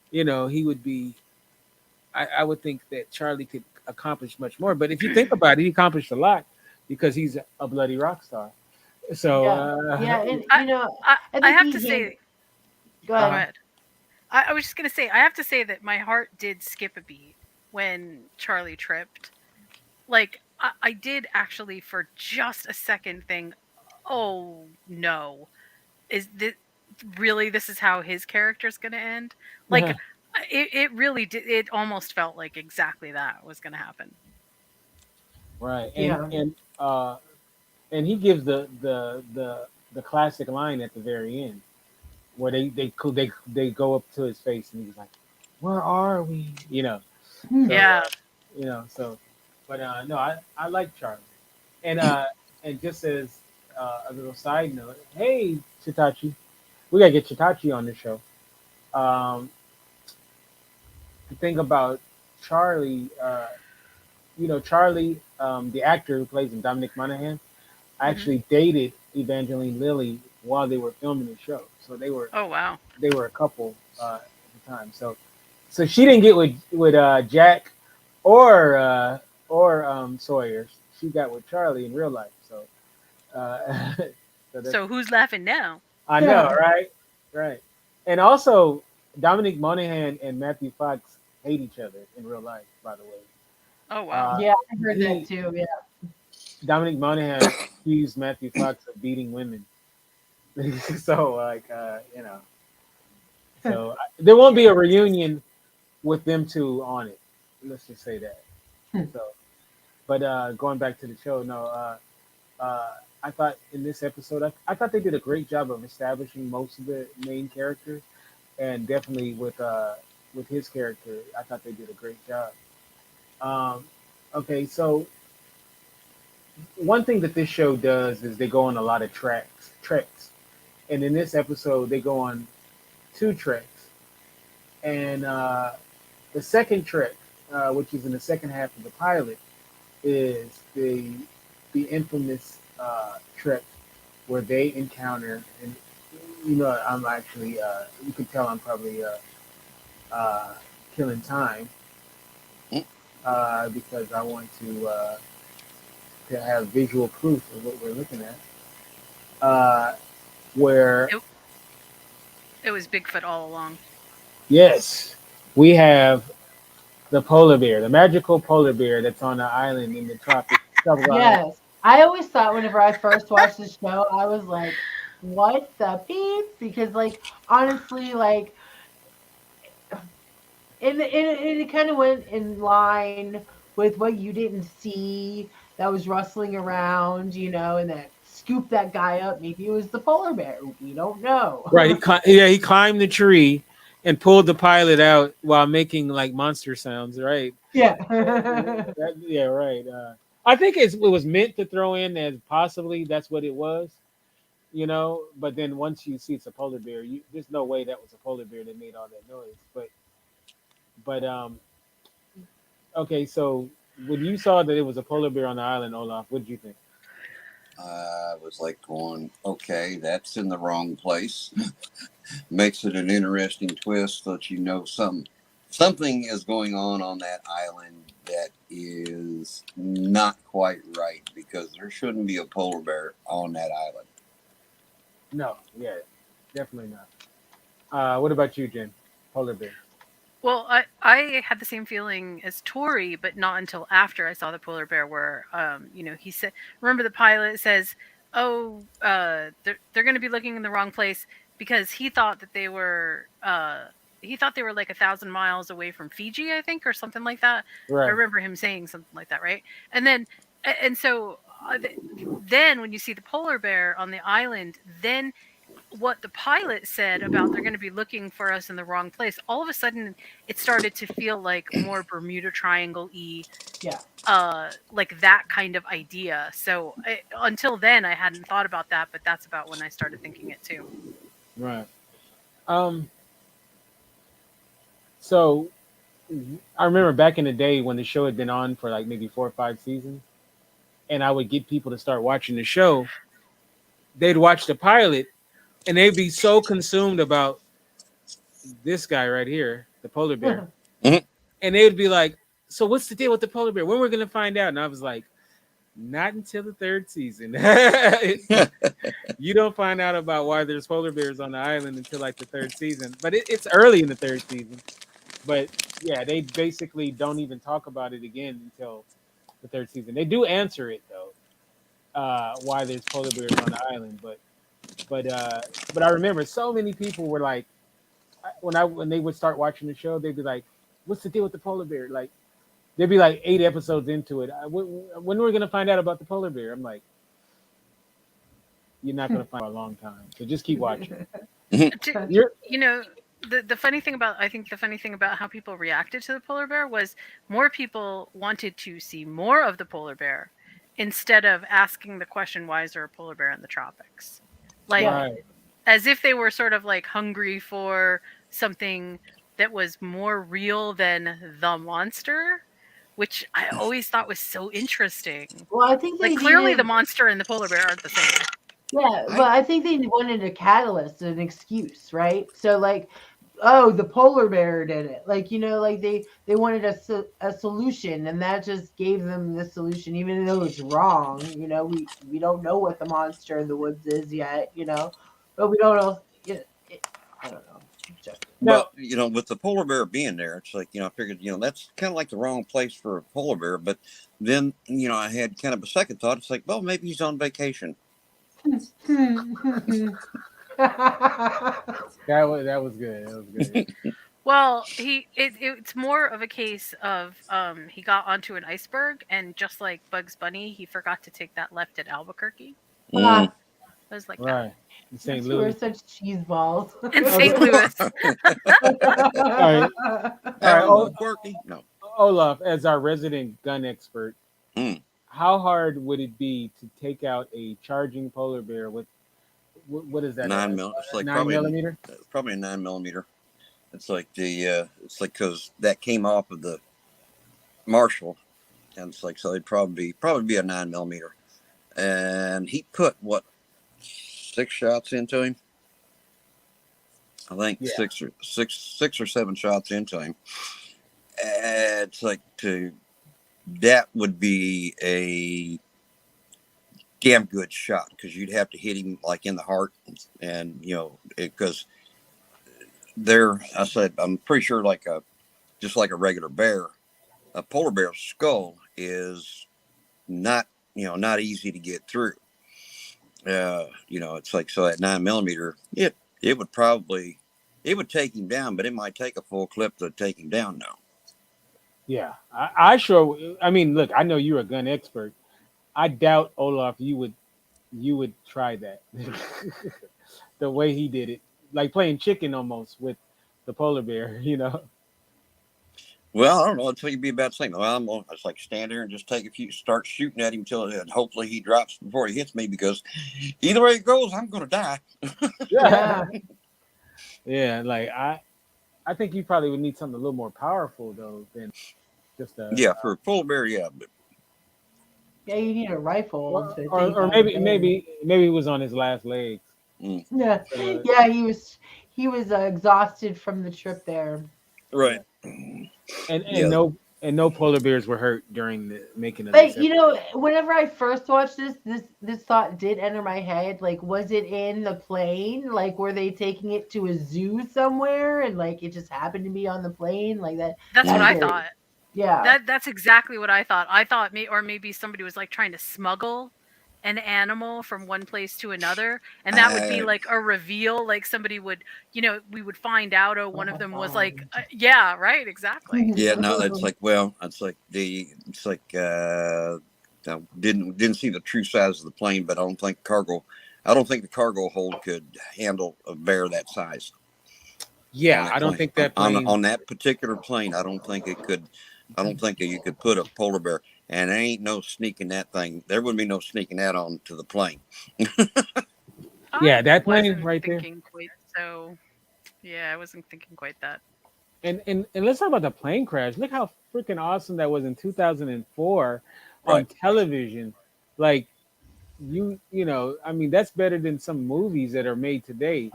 he would be. I would think that Charlie could accomplish much more. But if you think about it, he accomplished a lot because he's a bloody rock star. So yeah, and I have to say, go go ahead. ahead. I was just gonna say, I have to say that my heart did skip a beat when Charlie tripped. Like I did actually for just a second think, oh no, is this really? This is how his character's gonna end? Like it really did. It almost felt like exactly that was gonna happen. right, Yeah. and he gives the classic line at the very end where they go up to his face and he's like, "Where are we?" So, Yeah. So, but no, I like Charlie, and just as a little side note, hey Chitachi, we gotta get Chitachi on the show. The thing about Charlie, Charlie, the actor who plays him, Dominic Monaghan, actually dated Evangeline Lilly while they were filming the show. So they were Oh wow. a couple at the time. So she didn't get with Jack or Sawyer. She got with Charlie in real life. So So that's So who's laughing now? I know, Yeah. right? Right. And also, Dominic Monaghan and Matthew Fox hate each other in real life. By the way, Oh wow. uh, Yeah, I heard that he too. Yeah. Dominic Monaghan accused Matthew Fox of beating women. So like there won't be a reunion with them two on it. Let's just say that. So, but going back to the show, no, uh, I thought in this episode, I thought they did a great job of establishing most of the main characters, and definitely with his character, I thought they did a great job. Um, okay, so one thing that this show does is they go on a lot of treks, and in this episode, they go on two treks, and the second trek, which is in the second half of the pilot, is the infamous trek where they encounter, and I'm actually you can tell I'm probably uh, killing time because I want to have visual proof of what we're looking at. Uh, where It, it was Bigfoot all along. yes, we have the polar bear, the magical polar bear that's on the island in the tropical island. Yes. I always thought whenever I first watched the show, I was like, what the beep? Because like honestly, like it kind of went in line with what you didn't see that was rustling around, and that scooped that guy up. Maybe it was the polar bear. We don't Right. know. He climbed the tree and pulled the pilot out while making like monster sounds. Right. Yeah. Yeah. Right. I think it was meant to throw in as possibly that's what it was. But then once you see it's a polar bear, there's no way that was a polar bear that made all that noise. But okay. So when you saw that it was a polar bear on the island, Olaf, what did you think? I was like going, okay, that's in the wrong place. Makes it an interesting twist that something is going on that island that is not quite right because there shouldn't be a polar bear on that island. No. Yeah. Definitely not. What about you, Jen? Polar bear. Well, I had the same feeling as Tori, but not until after I saw the polar bear. Where he said, remember the pilot says, "Oh, they're going to be looking in the wrong place," because he thought they were like 1,000 miles away from Fiji, I think, or something like that. I Right. remember him saying something like that, right? And then and so then when you see the polar bear on the island, then what the pilot said about they're going to be looking for us in the wrong place, all of a sudden it started to feel like more Bermuda Triangle-y, Yeah. like that kind of idea. So until then I hadn't thought about that, but that's about when I started thinking it too. Right. Um. So I remember back in the day when the show had been on for like maybe 4 or 5 seasons, and I would get people to start watching the show. They'd watch the pilot, and they'd be so consumed about this guy right here, the polar bear, and they would be like, "So what's the deal with the polar bear? When we're gonna find out?" And I was like, "Not until the third season. You don't find out about why there's polar bears on the island until like the third season. But it's early in the third season. But yeah, they basically don't even talk about it again until the third season. They do answer it though, why there's polar bears on the island. But uh, but I remember so many people were like, when they would start watching the show, they'd be like, "What's the deal with the polar bear?" Like they'd be like 8 episodes into it. When are we gonna find out about the polar bear? I'm like, you're not gonna find out for a long time. So just keep watching. You're You know, the funny thing about I think the funny thing about how people reacted to the polar bear was more people wanted to see more of the polar bear instead of asking the question, why is there a polar bear in the tropics? Like, Yeah. right. as if they were sort of like hungry for something that was more real than the monster, which I always thought was so interesting. Well, I think Like, they clearly the needed. monster and the polar bear aren't the same. Yeah, I but I think they wanted a catalyst, an excuse, right? So like Oh, the polar bear did it. Like, like they wanted a solution, and that just gave them the solution, even though it's wrong. We don't know what the monster in the woods is yet. But we don't know. I don't know. Just Now, But with the polar bear being there, it's like I figured that's kind of like the wrong place for a polar bear. But then I had kind of a second thought. It's like, well, maybe he's on vacation. that was good. That was good. Well, it's more of a case of he got onto an iceberg, and just like Bugs Bunny, he forgot to take that left at Albuquerque. Mm. It was like that. Right. In St. You are Louis. such cheese balls. In St. Louis. All right. Oh, quirky. No. Olaf, as our resident gun expert, Mm. how hard would it be to take out a charging polar bear with what is that? 9mm. It's like 9mm. probably a 9mm. It's like it's like because that came off of the Marshall, and it's like so it'd probably be a 9mm, and he put what 6 shots into him. I think Yeah. six or 7 shots into him. It's like that would be a damn good shot because you'd have to hit him like in the heart, and because I'm pretty sure just like a regular bear, a polar bear's skull is not easy to get through. It's like so at 9mm, it would take him down, but it might take a full clip to take him down now. Yeah, I mean, look, I know you're a gun expert. I doubt, Olaf, you would try that. The way he did it, like playing chicken almost with the polar bear. Well, I don't know. Until you'd be about the same. Well, I'm gonna just like stand there and just take a few, start shooting at him and hopefully he drops before he hits me because either way it goes, I'm gonna die. Yeah. Yeah, like I think you probably would need something a little more powerful though than just a For a polar bear, yeah. But Yeah, you need a rifle. or maybe he was on his last legs. Yeah, yeah, he was exhausted from the trip there. right. And Yeah. no polar bears were hurt during the making of But this. whenever I first watched this thought did enter my head. Like, was it in the plane? Like, were they taking it to a zoo somewhere, and like it just happened to be on the plane? Like that. That's what I weird. thought. Yeah. That's exactly what I thought. I thought maybe somebody was like trying to smuggle an animal from one place to another, and that would be like a reveal. Like somebody would, we would find out. Oh, one of them was like, yeah, right, exactly. Yeah, no, it's like I didn't see the true size of the plane, but I don't think the cargo hold could handle a bear that size. Yeah, I don't think that plane on that particular plane. I don't think it could. I don't think that you could put a polar bear, and there ain't no sneaking that thing. There wouldn't be no sneaking that onto the plane. Yeah, that plane wasn't right there. thinking quite so. Yeah, I wasn't thinking quite that. And let's talk about the plane crash. Look how freaking awesome that was in 2004 on Right. television. Like I mean, that's better than some movies that are made today.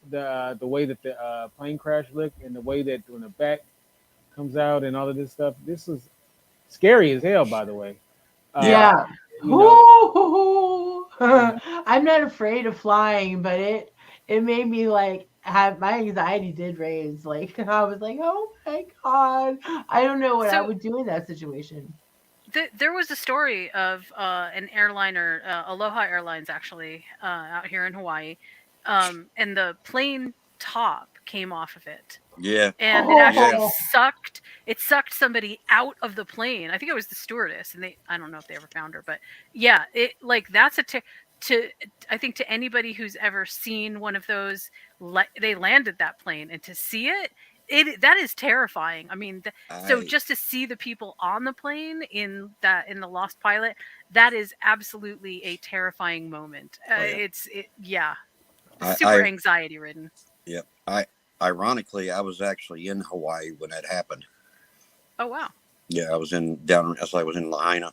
The way that the plane crash looked and the way that when the back comes out and all of this stuff. This was scary as hell, by the way. Yeah. you know, Ooh. I'm not afraid of flying, but it made me like have my anxiety did raise. Like I was like, oh my god, I don't know what I would do in that situation. There was a story of an airliner, Aloha Airlines, actually, out here in Hawaii, and the plane top came off of it. Yeah. And it actually sucked somebody out of the plane. I think it was the stewardess, and I don't know if they ever found her, but yeah, it like that's I think to anybody who's ever seen one of those, they landed that plane, and to see that is terrifying. I mean, so just to see the people on the plane in the Lost Pilot, that is absolutely a terrifying moment. It's super anxiety ridden. Yep. Ironically, I was actually in Hawaii when that happened. Oh wow. Yeah, I was in Lahaina.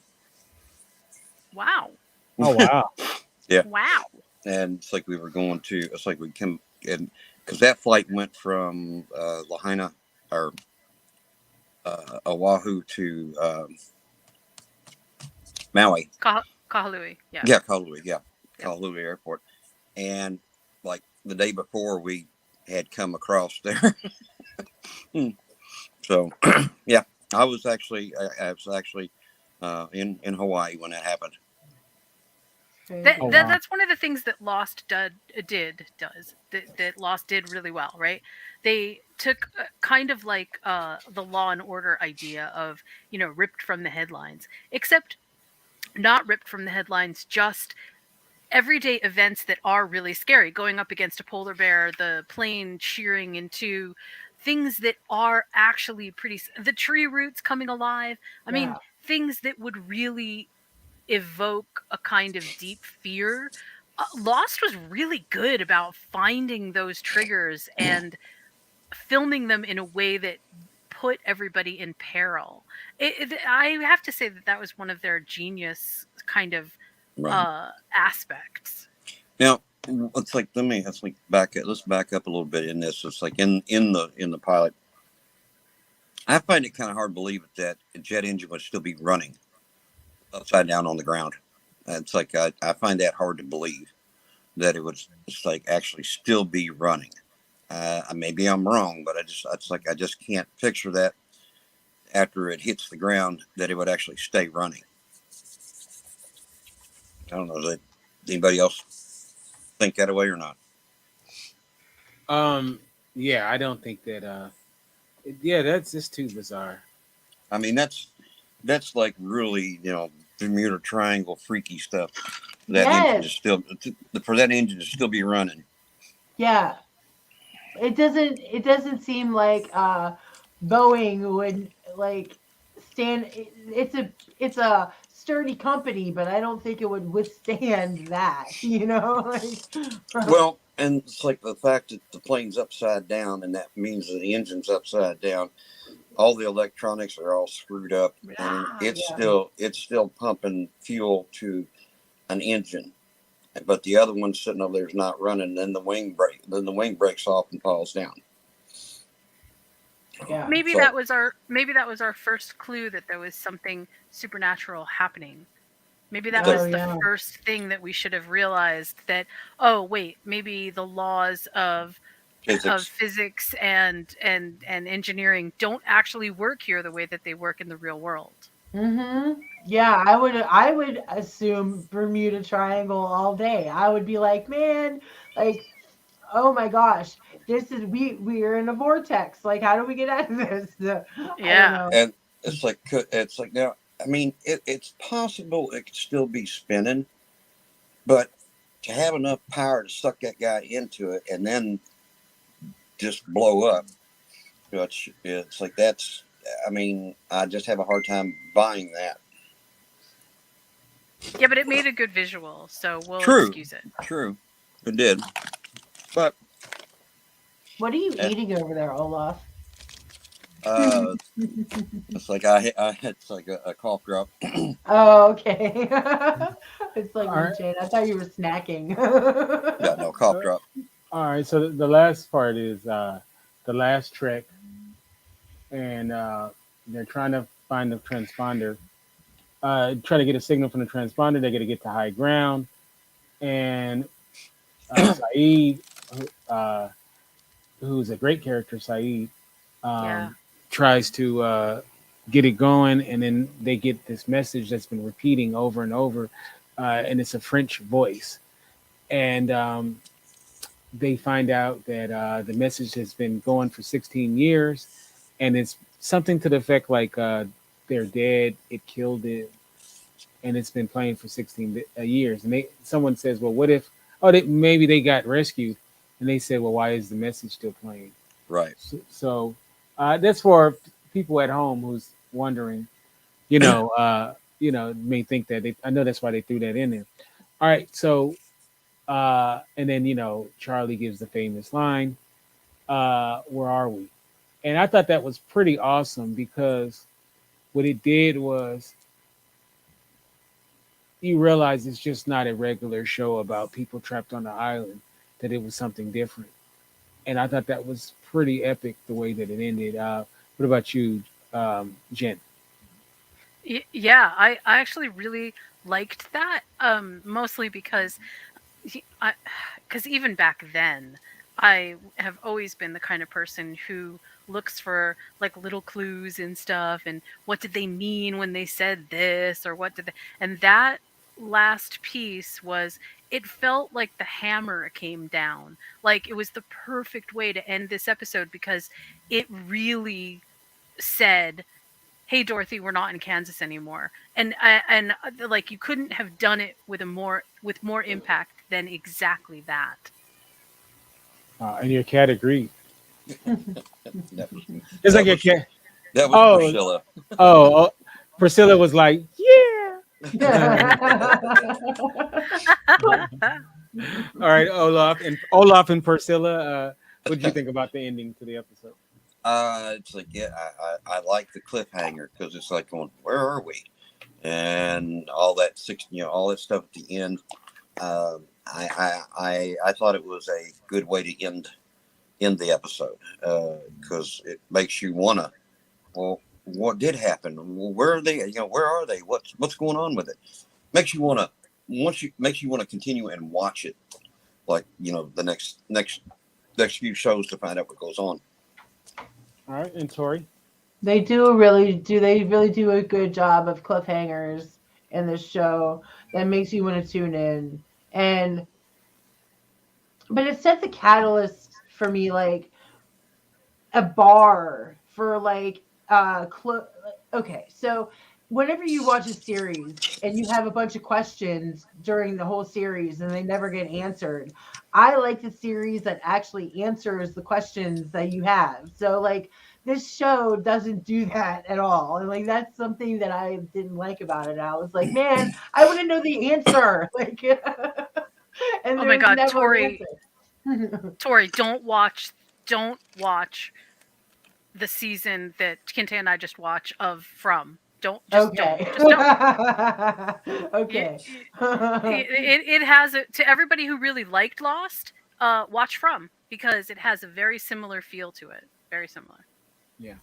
Wow. Oh wow. Yeah. Wow. And it's like we were going to. It's like we came and because that flight went from Lahaina or Oahu to Maui. Kahului, yeah. Yeah, Kahului. Yeah, Yep. Kahului Airport. And like the day before, we had come across there. So yeah, I was actually in Hawaii when that happened. Oh, wow. That's one of the things that Lost does that Lost did really well, right? They took kind of like the Law and Order idea of, ripped from the headlines, except not ripped from the headlines, just everyday events that are really scary, going up against a polar bear, the plane shearing into things that are actually the tree roots coming alive. I mean, things that would really evoke a kind of deep fear. Lost was really good about finding those triggers and filming them in a way that put everybody in peril. I have to say that was one of their genius kind of Right. aspects. Now, it's like let's back up a little bit in this. It's like in the pilot. I find it kind of hard to believe that a jet engine would still be running upside down on the ground. It's like I find that hard to believe that it's like actually still be running. Maybe I'm wrong, but I just can't picture that after it hits the ground that it would actually stay running. I don't know. Does anybody else think that way or not? Yeah, I don't think that. Yeah, that's just too bizarre. I mean, that's like really, Bermuda Triangle freaky stuff. That engine is still for that engine to still be running. Yeah. It doesn't seem like Boeing would like stand. It's a sturdy company, but I don't think it would withstand that. Well, and it's like the fact that the plane's upside down, and that means that the engine's upside down. All the electronics are all screwed up, and it's still pumping fuel to an engine, but the other one sitting over there is not running. Then the wing breaks off and falls down. Yeah. Maybe that was our first clue that there was something supernatural happening. Maybe that was the first thing that we should have realized, that, oh wait, maybe the laws of physics and engineering don't actually work here the way that they work in the real world. Mm-hmm. Yeah, I would assume Bermuda Triangle all day. I would be like, man, like, oh my gosh, we are in a vortex. Like, how do we get out of this? I don't know. And it's like now. I mean, it's possible it could still be spinning, but to have enough power to suck that guy into it and then just blow up, it's like that's. I mean, I just have a hard time buying that. Yeah, but it made a good visual, so we'll excuse it. True, it did. But what are you eating over there, Olaf? It's like it's like a cough drop. Oh, okay. It's like me, Jane. I thought you were snacking. Yeah, no, cough drop. All right, so the last part is the last trek, and they're trying to find the transponder. Try to get a signal from the transponder. They got to get to high ground, and Saeed, who's a great character, Saeed, tries to get it going, and then they get this message that's been repeating over and over, and it's a French voice, and they find out that the message has been going for 16 years, and it's something to the effect like they're dead, it killed it, and it's been playing for 16 years. And someone says, well, what if maybe they got rescued, and they say, well, why is the message still playing? Right. So that's for people at home who's wondering, may think that I know that's why they threw that in there. All right, so and then Charlie gives the famous line, where are we? And I thought that was pretty awesome, because what it did was you realize it's just not a regular show about people trapped on the island, that it was something different. and I thought that was pretty epic the way that it ended. What about you, Jen? Yeah, I actually really liked that. Mostly because I, because even back then, I have always been the kind of person who looks for like little clues and stuff, and what did they mean when they said this, or what did they, and that last piece was, it felt like the hammer came down. Like it was the perfect way to end this episode because it really said, "Hey Dorothy, we're not in Kansas anymore." And like you couldn't have done it with more impact than exactly that. And your cat agreed. That was It's like that your was cat. that was Oh, Priscilla. oh, Priscilla was like, yeah. All right, Olaf and Priscilla. What did you think about the ending to the episode? It's like, yeah, I like the cliffhanger because it's like going, where are we? And all that all that stuff at the end. I thought it was a good way to end the episode because it makes you wanna, well, what did happen? Well, where are they? Where are they? What's going on with it? Makes you wanna makes you wanna continue and watch it, like the next few shows to find out what goes on. All right, and Tori. They really do a good job of cliffhangers in this show that makes you want to tune in. And but it set the catalyst for me, like a bar for okay, so whenever you watch a series and you have a bunch of questions during the whole series and they never get answered, I like the series that actually answers the questions that you have. So like this show doesn't do that at all, and like that's something that I didn't like about it. I was like, man, I want to know the answer. Like and Oh my there's god, never an Tori, answer. Tori, don't watch the season that Kinte and I just watch of From. Okay. Just don't. It, Okay. it has a, to everybody who really liked Lost, watch From, because it has a very similar feel to it. Very similar. Yeah.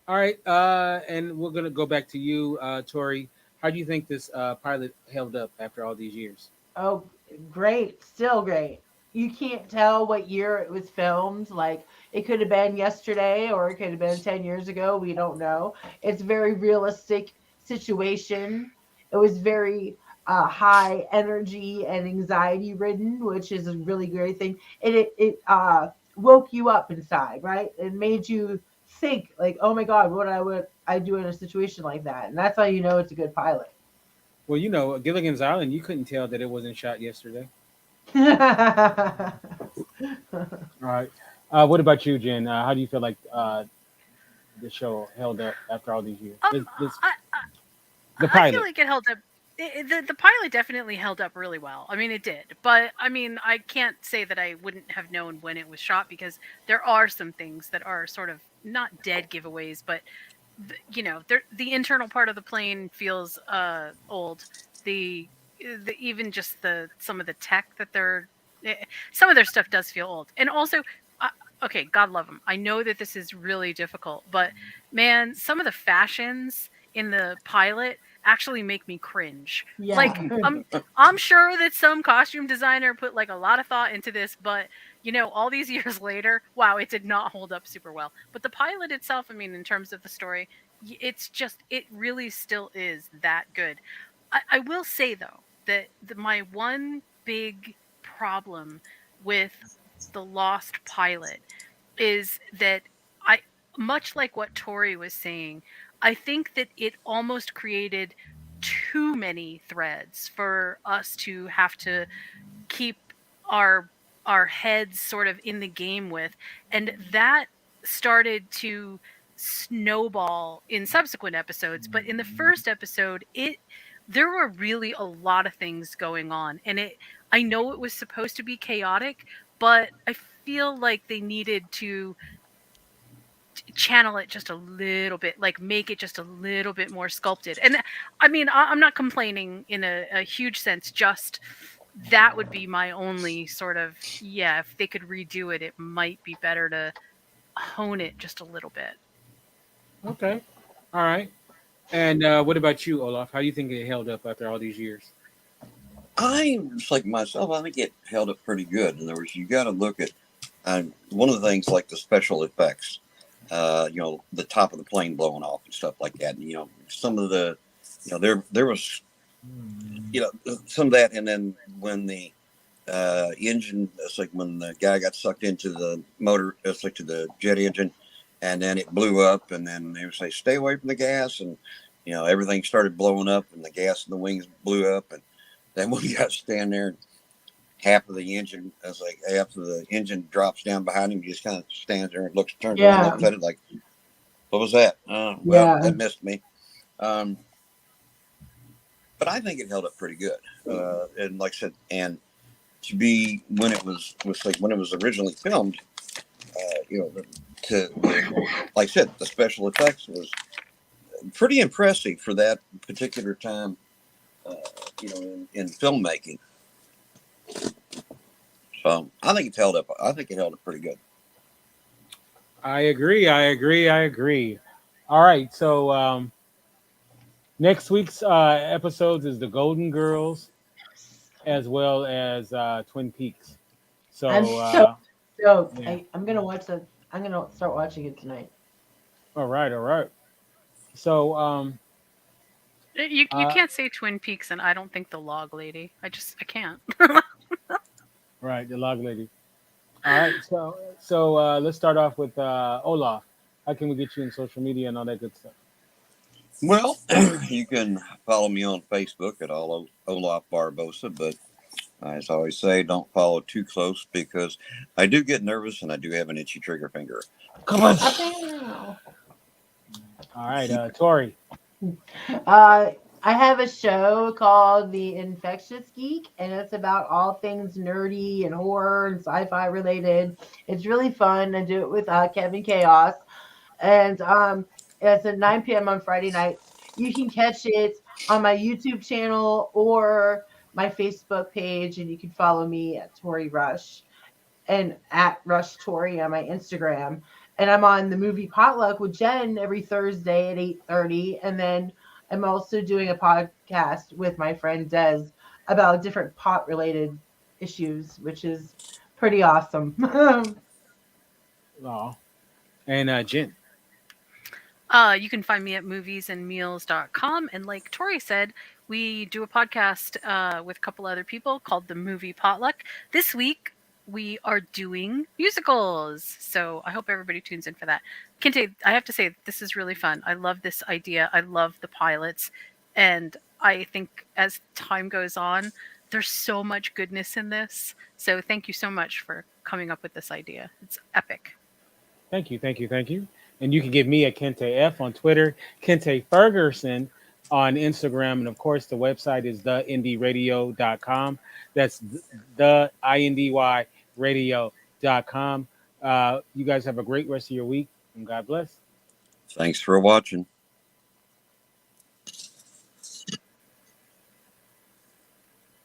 All right, and we're gonna go back to you, Tori. How do you think this pilot held up after all these years? Oh, great. Still great. You can't tell what year it was filmed. Like, it could have been yesterday or it could have been 10 years ago. We don't know. It's a very realistic situation. It was very high energy and anxiety ridden, which is a really great thing. It woke you up inside, right? It made you think, like, oh my God, what would I do in a situation like that? And that's how you know it's a good pilot. Well, Gilligan's Island. You couldn't tell that it wasn't shot yesterday. All right. What about you, Jen? How do you feel like the show held up after all these years? I, The I feel pilot. like it held up. The pilot definitely held up really well. I mean, it did. But I mean, I can't say that I wouldn't have known when it was shot, because there are some things that are sort of not dead giveaways, but the internal part of the plane feels old. The even just the some of the tech that some of their stuff does feel old. And also, uh, okay, God love them. I know that this is really difficult, but man, some of the fashions in the pilot actually make me cringe. Yeah. Like, I'm sure that some costume designer put like a lot of thought into this, but all these years later, wow, it did not hold up super well. But the pilot itself, I mean, in terms of the story, it really still is that good. I will say though that my one big problem with the Lost pilot is that I, much like what Tori was saying, I think that it almost created too many threads for us to have to keep our our heads sort of in the game with, and that started to snowball in subsequent episodes. But in the first episode, it there were really a lot of things going on, and I know it was supposed to be chaotic, but I feel like they needed to channel it just a little bit, like make it just a little bit more sculpted. And I mean, I'm not complaining in a huge sense, just that would be my only sort of, yeah, if they could redo it, it might be better to hone it just a little bit. Okay. All right. And what about you, Olaf? How do you think it held up after all these years? I'm just like myself. I think it held up pretty good. In other words, you got to look at one of the things like the special effects. The top of the plane blowing off and stuff like that. And, some of the, there was, some of that. And then when the engine, it's like when the guy got sucked into the motor, it's like to the jet engine, and then it blew up. And then they would say, stay away from the gas. And, everything started blowing up and the gas in the wings blew up. And then when you got to stand there, half of the engine, it's like after the engine drops down behind him, he just kind of stands there and turns around and looks at it like, what was that? Well, that missed me. But I think it held up pretty good. And like I said, and to be when it was originally filmed, like I said, the special effects was pretty impressive for that particular time, in filmmaking. So I think it's held up. I think it held up pretty good. I agree. All right. So next week's episodes is the Golden Girls, as well as Twin Peaks. So I'm so stoked. yeah. I'm gonna watch that. I'm gonna start watching it tonight. All right. So You can't say Twin Peaks, and I don't think the Log Lady. I can't. right, the Log Lady. All right. So let's start off with Olaf. How can we get you in social media and all that good stuff? Well, you can follow me on Facebook at Olaf Barbosa, but as I always say, don't follow too close because I do get nervous and I do have an itchy trigger finger. Come on. All right, Tori. I have a show called The Infectious Geek, and it's about all things nerdy and horror and sci-fi related. It's really fun. I do it with Kevin Chaos, and it's at 9 p.m. on Friday nights. You can catch it on my YouTube channel or my Facebook page, and you can follow me at Tori Rush and at Rush Tori on my Instagram. And I'm on the movie Potluck with Jen every Thursday at 8:30, and then I'm also doing a podcast with my friend Des about different pot related issues, which is pretty awesome. Oh. And Jen. You can find me at moviesandmeals.com. And like Tori said, we do a podcast with a couple other people called The Movie Potluck. This week, we are doing musicals. So I hope everybody tunes in for that. Kinte, I have to say, this is really fun. I love this idea. I love the pilots. And I think as time goes on, there's so much goodness in this. So thank you so much for coming up with this idea. It's epic. Thank you. And you can get me at Kinte F on Twitter, Kinte Ferguson on Instagram, and of course the website is theindyradio.com. That's the INDY radio.com. You guys have a great rest of your week, and God bless. Thanks for watching.